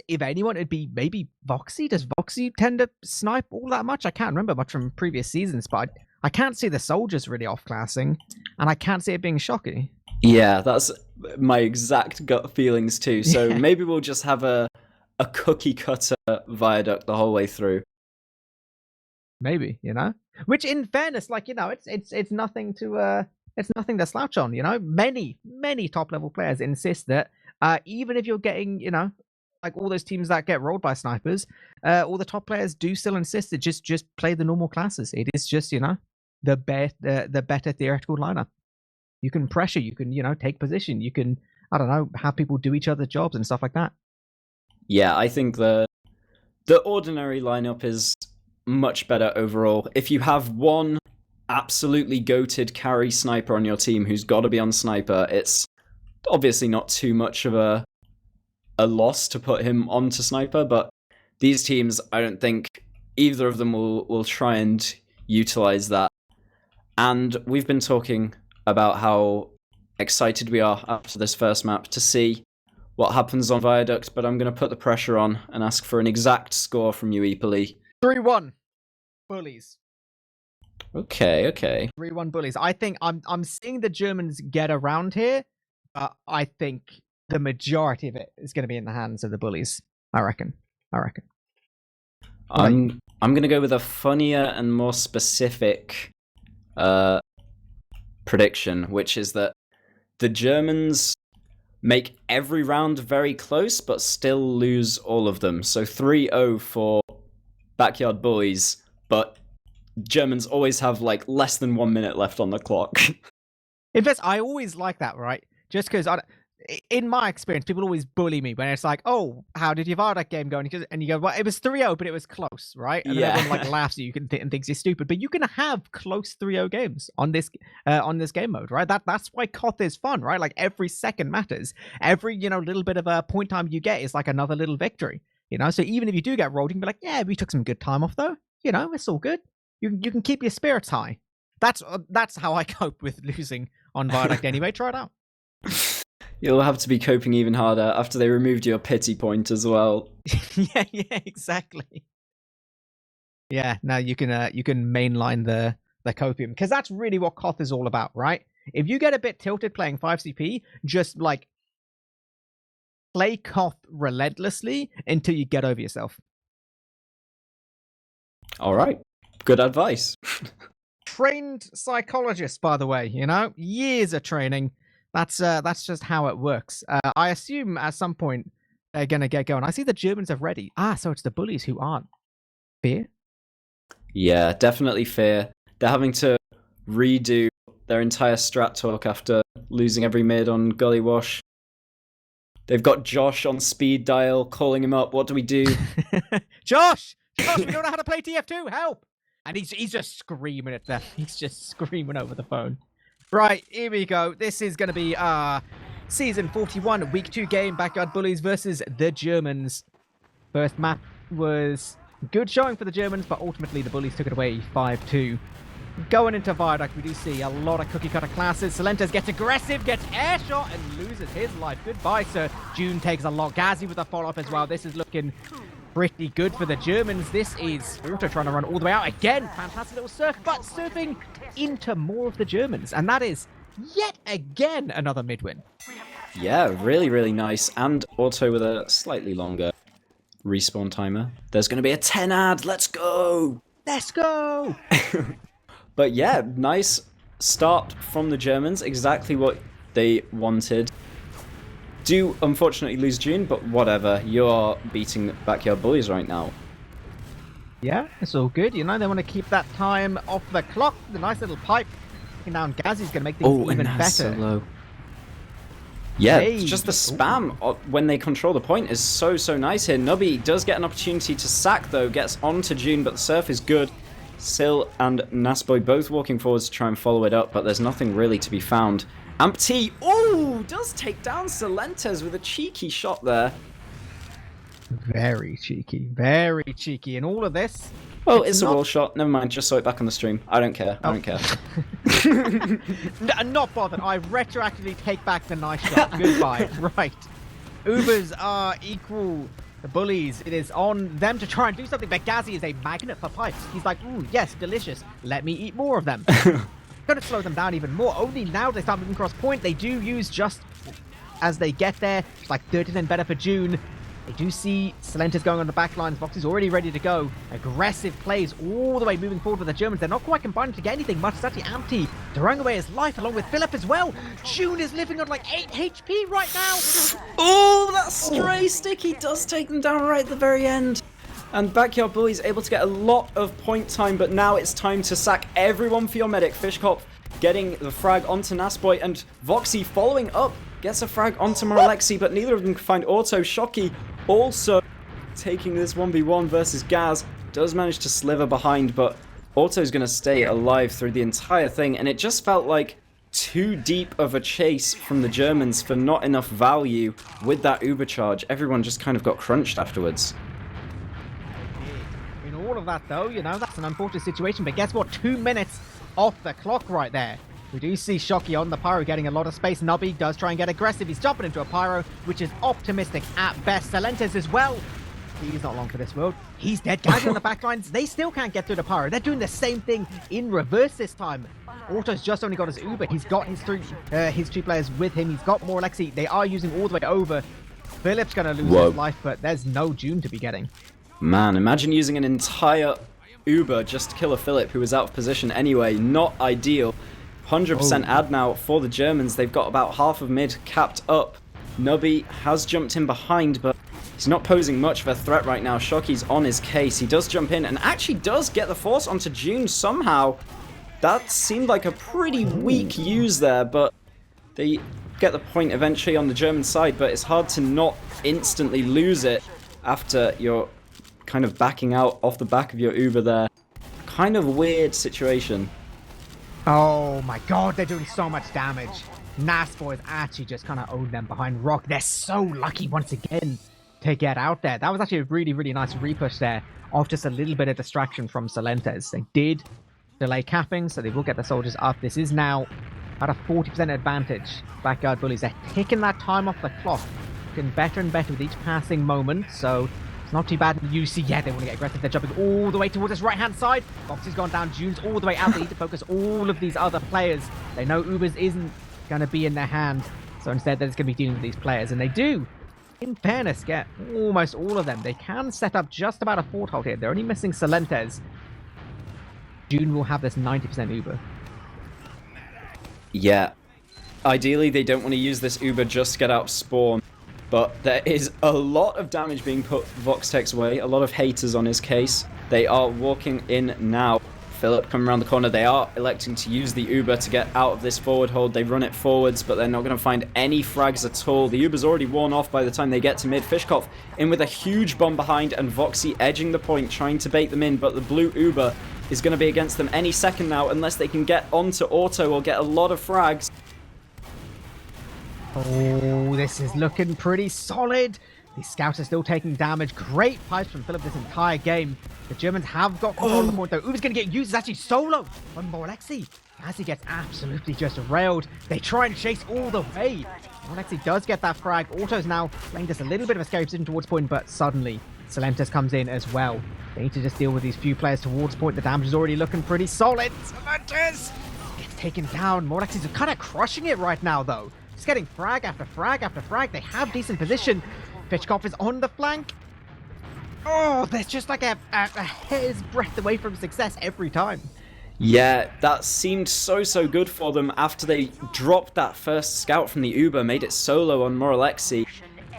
if anyone, it'd be maybe Voxy. Does Voxy tend to snipe all that much? I can't remember much from previous seasons, but I can't see the soldiers really off-classing, and I can't see it being Shocky. Yeah, that's my exact gut feelings too. So maybe we'll just have a cookie cutter Viaduct the whole way through. Maybe, you know? Which, in fairness, like, you know, it's nothing to slouch on, you know? Many top level players insist that even if you're getting, you know, like all those teams that get rolled by snipers, all the top players do still insist that just play the normal classes. It is just, you know, the better theoretical lineup. You can pressure, you can, you know, take position, you can, I don't know, have people do each other's jobs and stuff like that. Yeah, I think the ordinary lineup is much better overall. If you have one absolutely goated carry sniper on your team who's got to be on sniper, it's obviously not too much of a loss to put him onto sniper, but these teams, I don't think either of them will try and utilize that. And we've been talking about how excited we are after this first map to see what happens on Viaduct, but I'm going to put the pressure on and ask for an exact score from you, eepily. 3-1 Bullies. Okay. 3-1 Bullies. I think I'm seeing the Germans get around here, but I think the majority of it is going to be in the hands of the Bullies. I reckon. I'm going to go with a funnier and more specific prediction, which is that the Germans make every round very close, but still lose all of them. So 3-0 for Backyard Bullies, but Germans always have like less than 1 minute left on the clock. In fact, I always like that, right? Just because in my experience, people always bully me when it's like, "Oh, how did your Viaduct game go?" And you go, "Well, it was 3-0, but it was close, right?" And then everyone like laughs at you and thinks you're stupid. But you can have close 3-0 games on this game mode, right? That's why COTH is fun, right? Like every second matters. Every, you know, little bit of a point time you get is like another little victory, you know. So even if you do get rolled, you can be like, "Yeah, we took some good time off, though. You know, it's all good. You can keep your spirits high." That's how I cope with losing on Viaduct anyway. Try it out. You'll have to be coping even harder after they removed your pity point as well. yeah, exactly. Yeah, now you can mainline the copium, because that's really what COTH is all about, right? If you get a bit tilted playing 5CP, just like play COTH relentlessly until you get over yourself. All right, good advice. Trained psychologist, by the way, you know, years of training. That's just how it works. I assume at some point they're gonna get going. I see the Germans are ready. So it's the Bullies who aren't. Fear? Yeah, definitely fear. They're having to redo their entire strat talk after losing every mid on Gully Wash. They've got Josh on speed dial, calling him up. What do we do? Josh, we don't know how to play TF2. Help! And he's just screaming at them. He's just screaming over the phone. Right, here we go. This is going to be Season 41, Week 2 game, Backyard Bullies versus the Germans. First map was good showing for the Germans, but ultimately the Bullies took it away 5-2. Going into Viaduct, we do see a lot of cookie-cutter classes. Salentes gets aggressive, gets air shot, and loses his life. Goodbye, sir. June takes a lot. Ghazi with a follow-up as well. This is looking pretty good for the Germans. This is Auto trying to run all the way out. Again, fantastic little surf, but surfing into more of the Germans. And that is, yet again, another mid-win. Yeah, really, really nice. And Auto with a slightly longer respawn timer. There's going to be a 10 ad. Let's go! Let's go! But yeah, nice start from the Germans. Exactly what they wanted. Do unfortunately lose June, but whatever. You're beating Backyard Bullies right now. Yeah, it's all good. You know, they want to keep that time off the clock. The nice little pipe. Now Ghazi's going to make things even better. Solo. Yeah, it's just the spam when they control the point is so nice here. Nubby does get an opportunity to sack though, gets onto June, but the surf is good. Sil and Nasboy both walking forwards to try and follow it up, but there's nothing really to be found. Ampty, does take down Salentes with a cheeky shot there. Very cheeky, very cheeky. And all of this... Well, it's a wall shot. Never mind, just saw it back on the stream. I don't care. I don't care. Not bothered. I retroactively take back the nice shot. Goodbye. Right. Ubers are equal. The Bullies, it is on them to try and do something, but Ghazi is a magnet for pipes. He's like, ooh, yes, delicious. Let me eat more of them. Going to slow them down even more. Only now they start moving across point. They do use just as they get there. It's like 30% better for June. They do see Salentes going on the back lines. Vox is already ready to go. Aggressive plays all the way moving forward with the Germans. They're not quite combining to get anything much. It's actually Ampty throwing away his life along with Philip as well. June is living on like 8 HP right now. Oh, that stray stick. He does take them down right at the very end. And Backyard Bullies able to get a lot of point time, but now it's time to sack everyone for your medic. Fishkopf getting the frag onto Nasboy, and Voxy following up gets a frag onto Moralexi, but neither of them can find Auto. Shocky also taking this 1v1 versus Gaz, does manage to sliver behind, but Auto's going to stay alive through the entire thing, and it just felt like too deep of a chase from the Germans for not enough value with that Uber charge. Everyone just kind of got crunched afterwards. In all of that though, you know, that's an unfortunate situation, but guess what? 2 minutes off the clock right there. We do see Shocky on the Pyro getting a lot of space. Nubby does try and get aggressive. He's jumping into a Pyro, which is optimistic at best. Salentes as well. He's not long for this world. He's dead. Guys on the backlines, they still can't get through the Pyro. They're doing the same thing in reverse this time. Auto's just only got his Uber. He's got his two players with him. He's got more Alexi. They are using all the way over. Philip's going to lose his life, but there's no June to be getting. Man, imagine using an entire Uber just to kill a Philip who was out of position anyway. Not ideal. 100% ad now for the Germans. They've got about half of mid capped up. Nubby has jumped in behind, but he's not posing much of a threat right now. Shocky's on his case. He does jump in and actually does get the force onto June somehow. That seemed like a pretty weak use there, but they get the point eventually on the German side, but it's hard to not instantly lose it after you're kind of backing out off the back of your Uber there. Kind of weird situation. Oh my god, they're doing so much damage. Nasboy actually just kind of owned them behind rock. They're so lucky once again to get out there. That was actually a really, really nice repush there off just a little bit of distraction from Salentes. They did delay capping, so they will get the soldiers up. This is now at a 40% advantage. Backyard Bullies, they're taking that time off the clock. Getting better and better with each passing moment, so it's not too bad. You see, yeah, they want to get aggressive. They're jumping all the way towards this right-hand side. Fox has gone down. June's all the way out. They need to focus all of these other players. They know Ubers isn't going to be in their hand, so instead they're just going to be dealing with these players, and they do, in fairness, get almost all of them. They can set up just about a foothold here. They're only missing Salentes. June will have this 90% Uber. Yeah. Ideally, they don't want to use this Uber just to get out of spawn. But there is a lot of damage being put Voxtech's way. A lot of haters on his case. They are walking in now. Philip coming around the corner. They are electing to use the Uber to get out of this forward hold. They run it forwards, but they're not going to find any frags at all. The Uber's already worn off by the time they get to mid. Fishkopf in with a huge bomb behind, and Voxy edging the point, trying to bait them in, but the blue Uber is going to be against them any second now, unless they can get onto Auto or get a lot of frags. Oh, this is looking pretty solid. The scouts are still taking damage. Great pipes from Philip this entire game. The Germans have got control of the point, though. Uber's going to get used. It's actually solo on Morlexi. As he gets absolutely just railed. They try and chase all the way. Morlexi does get that frag. Auto's now playing just a little bit of a scary position towards point, but suddenly Silentis comes in as well. They need to just deal with these few players towards point. The damage is already looking pretty solid. Silentis gets taken down. Morlexi's kind of crushing it right now, though. Just getting frag after frag after frag. They have decent position. Fishkopf is on the flank. Oh, there's just like a hair's breadth away from success every time. Yeah, that seemed so good for them after they dropped that first scout from the Uber, made it solo on Moralexi.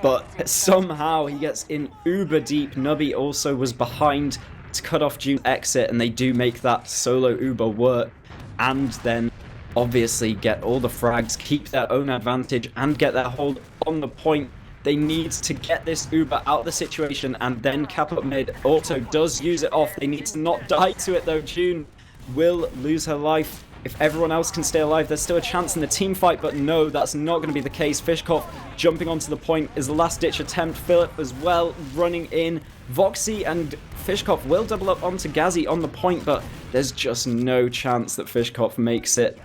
But somehow he gets in uber deep. Nubby also was behind to cut off June's exit, and they do make that solo Uber work. And then obviously get all the frags, keep their own advantage, and get their hold on the point. They need to get this Uber out of the situation and then cap up mid. Auto does use it off. They need to not die to it though. June will lose her life. If everyone else can stay alive, there's still a chance in the team fight, but no, that's not going to be the case. Fishkopf jumping onto the point is the last ditch attempt. Philip as well running in. Voxy and Fishkopf will double up onto Gazi on the point, but there's just no chance that Fishkopf makes it.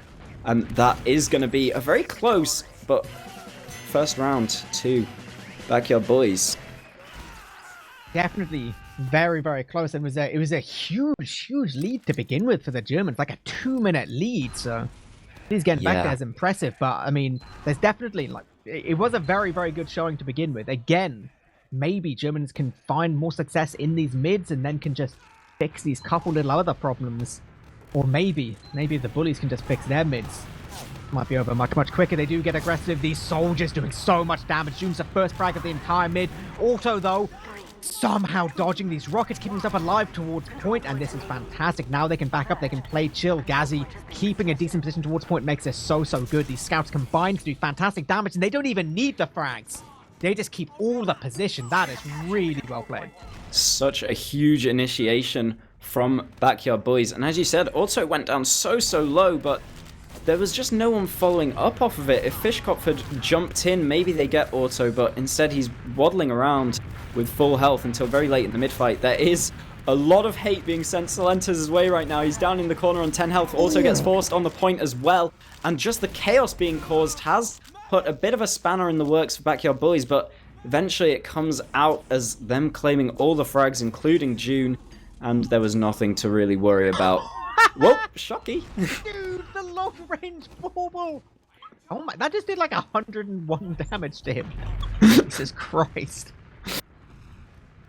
And that is going to be a very close, but first round to Backyard Bullies. Definitely very close. It was a huge lead to begin with for the Germans, like a 2-minute lead. So he's getting back there is impressive. But I mean, there's definitely it was a very good showing to begin with. Again, maybe Germans can find more success in these mids and then can just fix these couple little other problems, or maybe the Bullies can just fix their mids. Might be over much quicker. They do get aggressive. These soldiers doing so much damage. June's the first frag of the entire mid. Auto though, somehow dodging these rockets, keeping himself alive towards point, and this is fantastic. Now they can back up, they can play chill. Gazi keeping a decent position towards point makes this so good. These scouts combine to do fantastic damage, and they don't even need the frags. They just keep all the position. That is really well played. Such a huge initiation from Backyard Bullies, and as you said, Auto went down so low, but there was just no one following up off of it. If Fishkopf had jumped in, maybe they get Auto, but instead he's waddling around with full health until very late in the mid-fight. There is a lot of hate being sent Silentis' way right now. He's down in the corner on 10 health. Auto gets forced on the point as well. And just the chaos being caused has put a bit of a spanner in the works for Backyard Bullies, but eventually it comes out as them claiming all the frags, including June, and there was nothing to really worry about. Whoa, shocky. Dude, the long-range bauble. Oh my, that just did like 101 damage to him. Jesus Christ.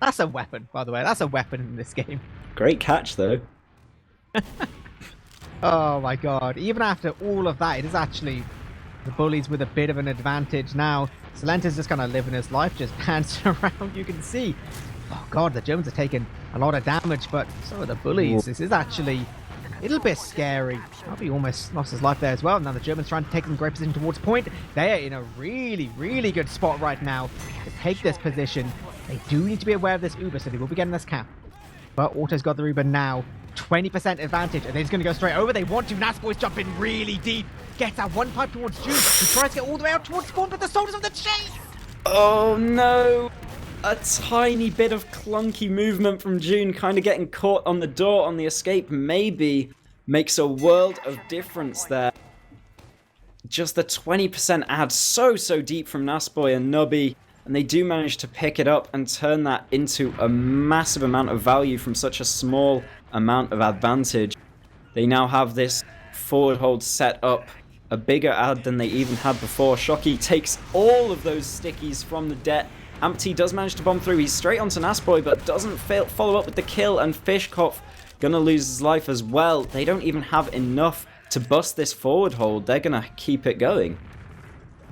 That's a weapon, by the way. That's a weapon in this game. Great catch, though. Oh my god. Even after all of that, it is actually the Bullies with a bit of an advantage now. Silentis just kind of living his life, just dancing around, you can see. Oh god, the Germans are taking a lot of damage, but so are the Bullies. This is actually a little bit scary. He almost lost his life there as well. Now the Germans trying to take them great position towards point. They are in a really good spot right now to take this position. They do need to be aware of this Uber, so they will be getting this cap. But Auto's got the Uber now. 20% advantage. Are they just going to go straight over? They want to. Nasboy's jumping really deep. Gets that one pipe towards June. He tries to get all the way out towards spawn, but the soldiers on the chase! Oh no! A tiny bit of clunky movement from June, kind of getting caught on the door on the escape, maybe makes a world of difference there. Just the 20% add so deep from Nasboy and Nubby, and they do manage to pick it up and turn that into a massive amount of value from such a small amount of advantage. They now have this forward hold set up, a bigger ad than they even had before. Shocky takes all of those stickies from the det. Ampty does manage to bomb through. He's straight onto Nasboy, but doesn't follow up with the kill, and Fishkopf gonna lose his life as well. They don't even have enough to bust this forward hold. They're gonna keep it going.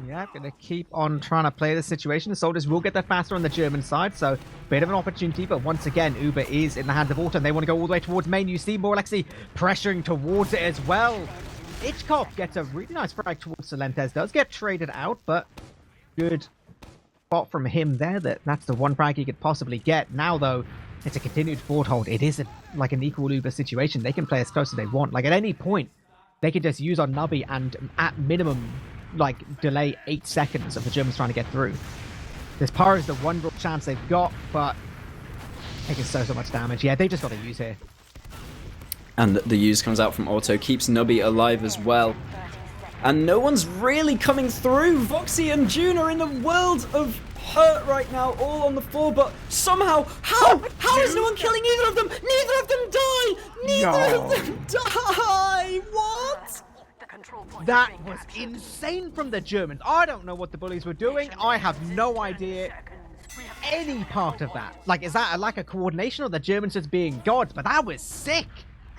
Yeah, gonna keep on trying to play the situation. The soldiers will get there faster on the German side, so bit of an opportunity, but once again, Uber is in the hands of Auto, and they want to go all the way towards main. You see Morlexi pressuring towards it as well. Ichkov gets a really nice frag towards Silentes, does get traded out, but good spot from him there. That's the one frag he could possibly get. Now, though, it's a continued forward hold. It is like an equal Uber situation. They can play as close as they want. Like, at any point, they can just use on Nubby and, at minimum, like, delay 8 seconds of the Germans trying to get through. This Pyro is the one real chance they've got, but taking so much damage. Yeah, they just got to use here. And the use comes out from Auto, keeps Nubby alive as well. And no one's really coming through. Voxy and June are in the world of hurt right now, all on the floor, but somehow, how is no one killing either of them? Neither of them die! Neither of them die! What? That was insane from the Germans. I don't know what the Bullies were doing. I have no idea any part of that. Like, is that a lack of coordination or the Germans just being gods? But that was sick.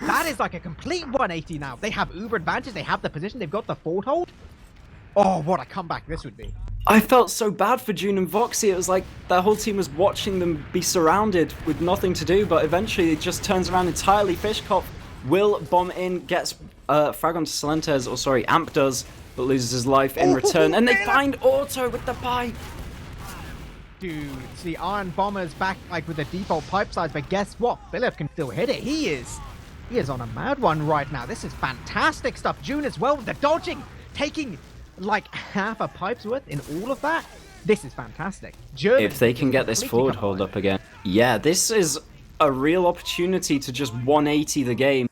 That is like a complete 180 now. They have uber advantage. They have the position. They've got the forward hold. Oh, what a comeback this would be. I felt so bad for June and Voxy. It was like their whole team was watching them be surrounded with nothing to do, but eventually it just turns around entirely. Fishkopf will bomb in, gets frag onto Salentes, or sorry, Amp does, but loses his life in return. And they find Auto with the pipe. Dude, it's the Iron Bombers back like with the default pipe size, but guess what? Philip can still hit it. He is on a mad one right now. This is fantastic stuff. June as well with the dodging, taking like half a pipe's worth in all of that. This is fantastic. Germany, if they can get this forward hold up again. Yeah, this is a real opportunity to just 180 the game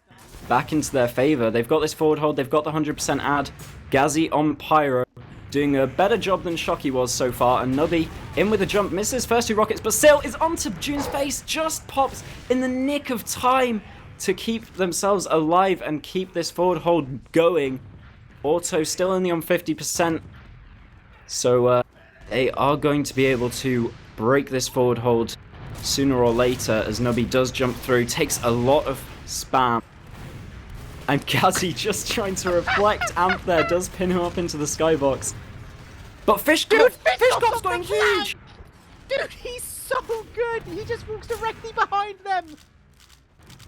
back into their favor. They've got this forward hold. They've got the 100% ad. Gazzy on Pyro, doing a better job than Shocky was so far, and Nubby in with a jump, misses first two rockets, but still is onto June's face, just pops in the nick of time to keep themselves alive and keep this forward hold going. Auto still only on 50%, so they are going to be able to break this forward hold sooner or later, as Nubby does jump through, takes a lot of spam. And Gazzy just trying to reflect Amp there, does pin him up into the skybox. But Fishkopf's going huge! Dude, he's so good! He just walks directly behind them!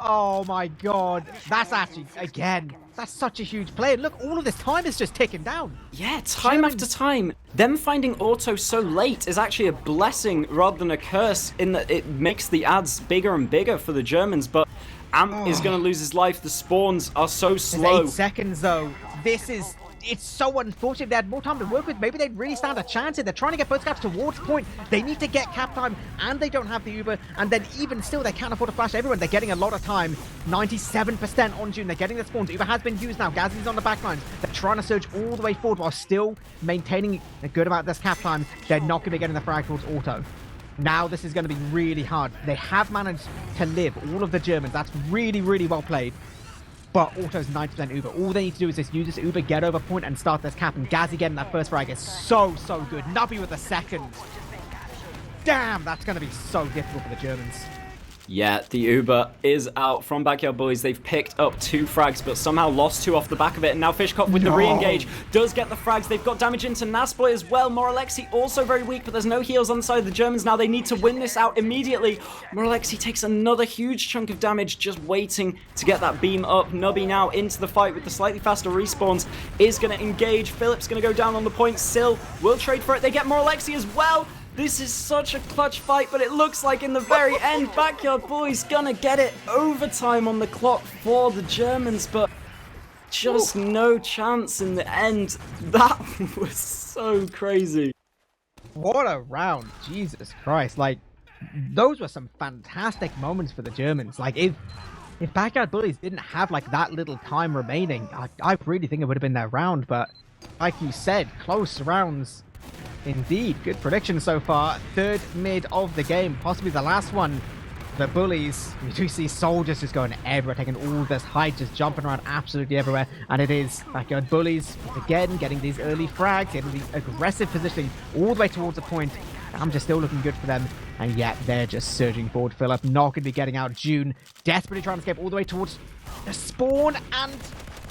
Oh my god. That's actually, again, that's such a huge play. And look, all of this time is just ticking down. Yeah, time after time. Them finding Auto so late is actually a blessing rather than a curse, in that it makes the ads bigger and bigger for the Germans, but Amp is going to lose his life. The spawns are so slow. 8 seconds though. It's so unfortunate. If they had more time to work with, maybe they'd really stand a chance here. They're trying to get both scouts towards point. They need to get cap time, and they don't have the Uber. And then even still, they can't afford to flash everyone. They're getting a lot of time. 97% on June. They're getting the spawns. Uber has been used now. Gazzy's on the back lines. They're trying to surge all the way forward while still maintaining a good amount of this cap time. They're not going to be getting the frag towards Auto. Now this is going to be really hard. They have managed to live all of the Germans. That's really, really well played. But Auto's 90% Uber. All they need to do is just use this Uber, get over point, and start this cap. And Gazzy getting that first frag is so, so good. Nubby with the second. Damn, that's going to be so difficult for the Germans. Yeah, the Uber is out from Backyard Bullies. They've picked up 2 frags, but somehow lost 2 off the back of it. And now Fishkopf with the re-engage does get the frags. They've got damage into Nasboy as well. Moralexi also very weak, but there's no heals on the side of the Germans now. They need to win this out immediately. Moralexi takes another huge chunk of damage, just waiting to get that beam up. Nubby now into the fight with the slightly faster respawns. Is going to engage. Philip's going to go down on the point. Sil will trade for it. They get Moralexi as well. This is such a clutch fight, but it looks like in the very end, Backyard Bullies gonna get it. Overtime on the clock for the Germans, but just no chance in the end. That was so crazy. What a round. Jesus Christ. Like, those were some fantastic moments for the Germans. Like, if Backyard Bullies didn't have, like, that little time remaining, I really think it would have been their round, but like you said, close rounds. Indeed, good prediction so far. Third mid of the game, possibly the last one. The Bullies, we do see soldiers just going everywhere, taking all this height, just jumping around absolutely everywhere. And it is Backyard Bullies, again, getting these early frags, getting the aggressive positioning all the way towards the point. I'm just still looking good for them. And yet, they're just surging forward. Philip not going to be getting out. June desperately trying to escape all the way towards the spawn, and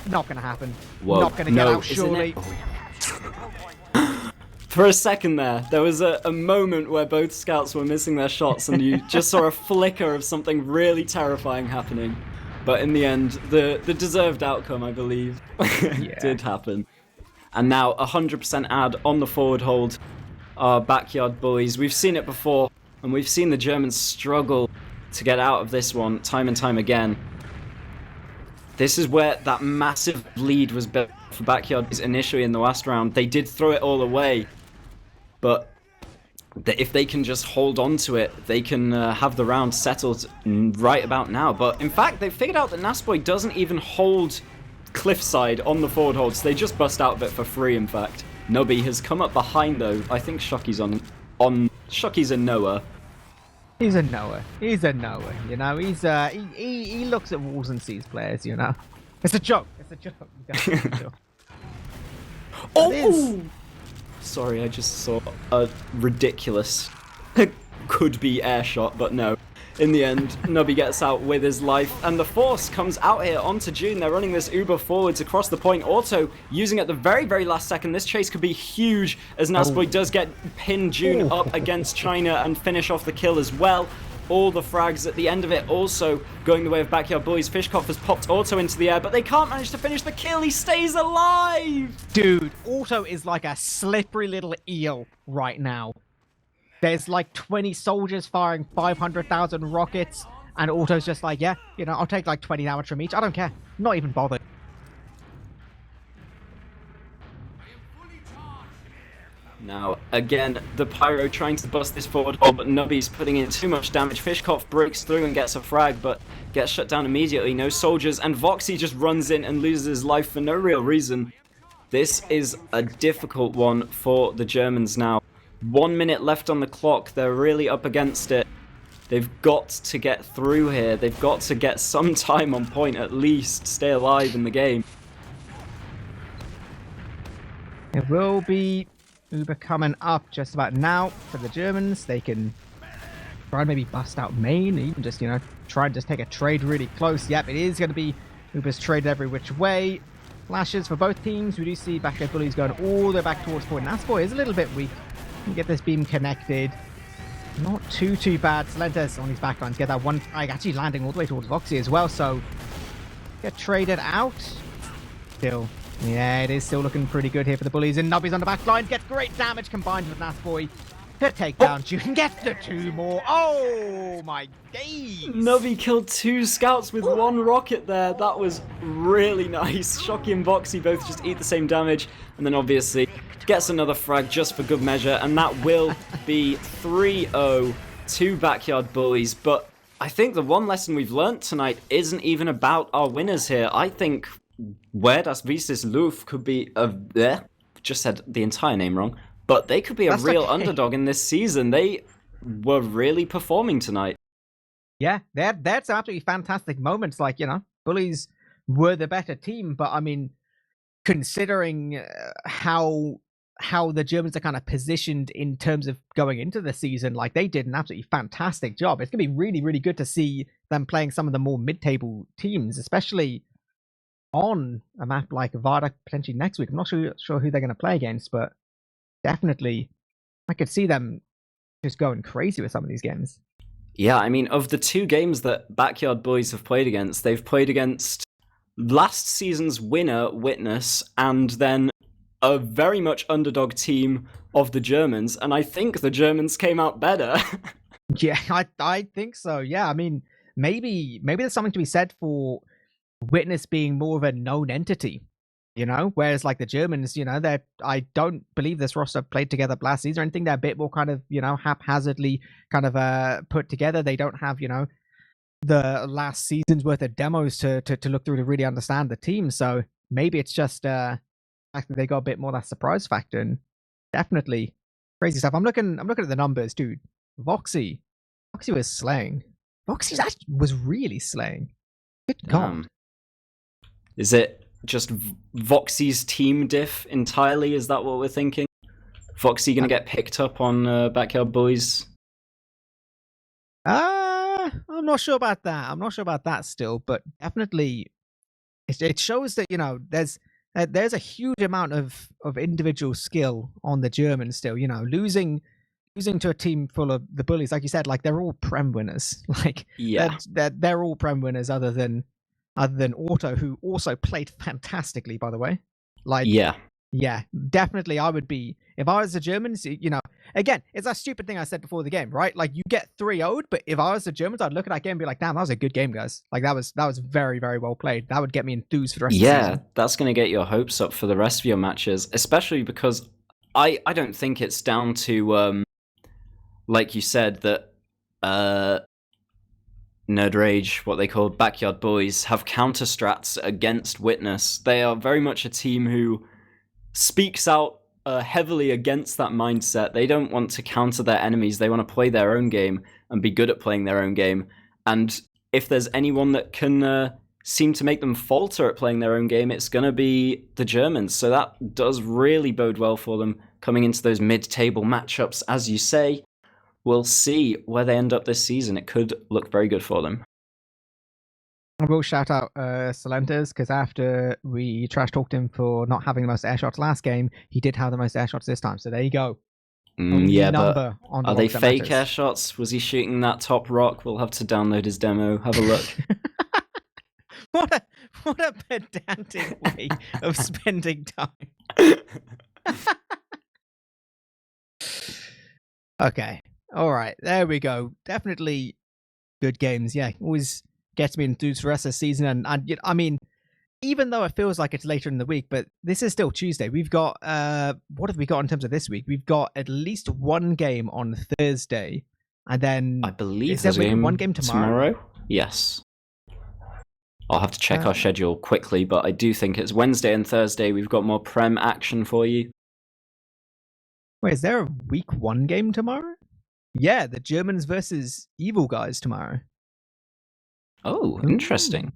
not going to happen. Whoa, not going to get out, surely. For a second there was a moment where both scouts were missing their shots, and you just saw a flicker of something really terrifying happening. But in the end, the deserved outcome, I believe, did happen. And now 100% ad on the forward hold. Our Backyard Bullies. We've seen it before, and we've seen the Germans struggle to get out of this one time and time again. This is where that massive lead was built for Backyard Bullies initially in the last round. They did throw it all away. But that if they can just hold on to it, they can have the round settled right about now. But in fact, they've figured out that Nasboy doesn't even hold cliffside on the forward hold, so they just bust out of it for free, in fact. Nubby has come up behind, though. I think Shockey's on Shockey's a Noah. He's a Noah. He's a Noah, you know? He looks at walls and sees players, you know? It's a joke. It's a joke. Oh! Sorry, I just saw a ridiculous could-be air shot, but no. In the end, Nubby gets out with his life, and the Force comes out here onto June. They're running this Uber forwards across the point, Auto using at the very, very last second. This chase could be huge, as Nasboy does get pin June up against China and finish off the kill as well. All the frags at the end of it also going the way of Backyard Bullies. Fishkoff has popped Auto into the air, but they can't manage to finish the kill. He stays alive! Dude, Auto is like a slippery little eel right now. There's like 20 soldiers firing 500,000 rockets, and Auto's just like, yeah, you know, I'll take like 20 damage from each. I don't care. Not even bothered. Now, again, the Pyro trying to bust this forward hold, but Nubby's putting in too much damage. Fishkoff breaks through and gets a frag, but gets shut down immediately. No soldiers, and Voxy just runs in and loses his life for no real reason. This is a difficult one for the Germans now. 1 minute left on the clock. They're really up against it. They've got to get through here. They've got to get some time on point at least. Stay alive in the game. It will be Uber coming up just about now for the Germans. They can try and maybe bust out main, even just, you know, try and just take a trade really close. Yep, it is going to be Uber's trade every which way. Flashes for both teams. We do see Backyard Bullies going all the way back towards point. Nasboy is a little bit weak. Can get this beam connected. Not too bad. Salenta's on his backlines. Get that one frag actually landing all the way towards Voxy as well. So get traded out. Still, yeah, it is still looking pretty good here for the Bullies. And Nubby's on the backline. Gets great damage combined with Nasboy to take down June. Gets the 2 more. Oh my days! Nubby killed 2 scouts with 1 rocket there. That was really nice. Shocky and Voxy both just eat the same damage, and then obviously gets another frag just for good measure, and that will be 3-0 to Backyard Bullies. But I think the one lesson we've learnt tonight isn't even about our winners here. I think where das Vistes Luf could be just said the entire name wrong, but they could be a real underdog in this season. They were really performing tonight. Yeah, that's absolutely fantastic moments. Like, you know, Bullies were the better team, but I mean, considering how the Germans are kind of positioned in terms of going into the season, like they did an absolutely fantastic job. It's gonna be really, really good to see them playing some of the more mid-table teams, especially on a map like Varda potentially next week. I'm not sure who they're gonna play against, but definitely I could see them just going crazy with some of these games. Yeah, I mean, of the 2 games that Backyard Bullies have played against, they've played against last season's winner, Witness, and then a very much underdog team of the Germans, and I think the Germans came out better. Yeah, I think so. Yeah, I mean, maybe there's something to be said for Witness being more of a known entity, you know, whereas like the Germans, you know, I don't believe this roster played together last season or anything. They're a bit more kind of, you know, haphazardly kind of put together. They don't have, you know, the last season's worth of demos to look through to really understand the team. So maybe it's just actually they got a bit more of that surprise factor, and definitely crazy stuff. I'm looking at the numbers, dude. Voxy was slaying. Voxy was really slaying. Good God. Is it just Voxy's team diff entirely? Is that what we're thinking? Voxy gonna get picked up on Backyard Bullies? I'm not sure about that. I'm not sure about that still, but definitely it shows that, you know, there's a huge amount of individual skill on the Germans still. You know, losing to a team full of the Bullies, like you said, like they're all Prem winners. Like, yeah, they're all Prem winners, other than Auto, who also played fantastically, by the way. Like, yeah, definitely. I would be, if I was the Germans, you know, again, it's that stupid thing I said before the game, right? Like, you get 3-0'd, but if I was the Germans, I'd look at that game and be like, damn, that was a good game, guys. Like, that was very, very well played. That would get me enthused for the rest of the season. Yeah, that's going to get your hopes up for the rest of your matches, especially because I don't think it's down to like you said, that Nerd Rage, what they call Backyard Boys, have counter strats against Witness. They are very much a team who speaks out heavily against that mindset. They don't want to counter their enemies. They want to play their own game and be good at playing their own game. And if there's anyone that can seem to make them falter at playing their own game, it's going to be the Germans. So that does really bode well for them coming into those mid-table matchups, as you say. We'll see where they end up this season. It could look very good for them. I will shout out Salentes, because after we trash talked him for not having the most air shots last game, he did have the most air shots this time. So there you go. Yeah, but are they fake air shots? Was he shooting that top rock? We'll have to download his demo. Have a look. What a pedantic way of spending time. Okay. All right. There we go. Definitely good games. Yeah. Always gets me enthused for the rest of the season. And I mean, even though it feels like it's later in the week, but this is still Tuesday. We've got, what have we got in terms of this week? We've got at least one game on Thursday. And then I believe there's one game tomorrow. Yes. I'll have to check our schedule quickly, but I do think it's Wednesday and Thursday. We've got more Prem action for you. Wait, is there a week 1 game tomorrow? Yeah, the Germans versus Evil Guys tomorrow. Oh, interesting.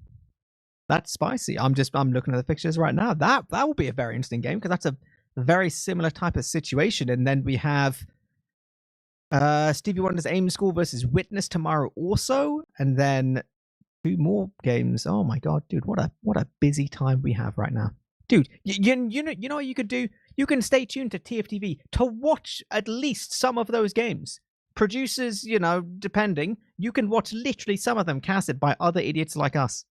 That's spicy. I'm looking at the fixtures right now. That will be a very interesting game, because that's a very similar type of situation. And then we have Stevie Wonder's Aim School versus Witness tomorrow also, and then 2 more games. Oh my god, dude, what a busy time we have right now. Dude, you know what you could do? You can stay tuned to TFTV to watch at least some of those games. Producers, depending, you can watch literally some of them casted by other idiots like us.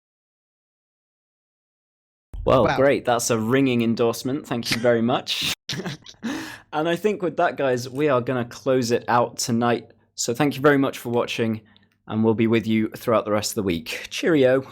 Well, wow. Great. That's a ringing endorsement. Thank you very much. And I think with that, guys, we are going to close it out tonight. So thank you very much for watching, and we'll be with you throughout the rest of the week. Cheerio.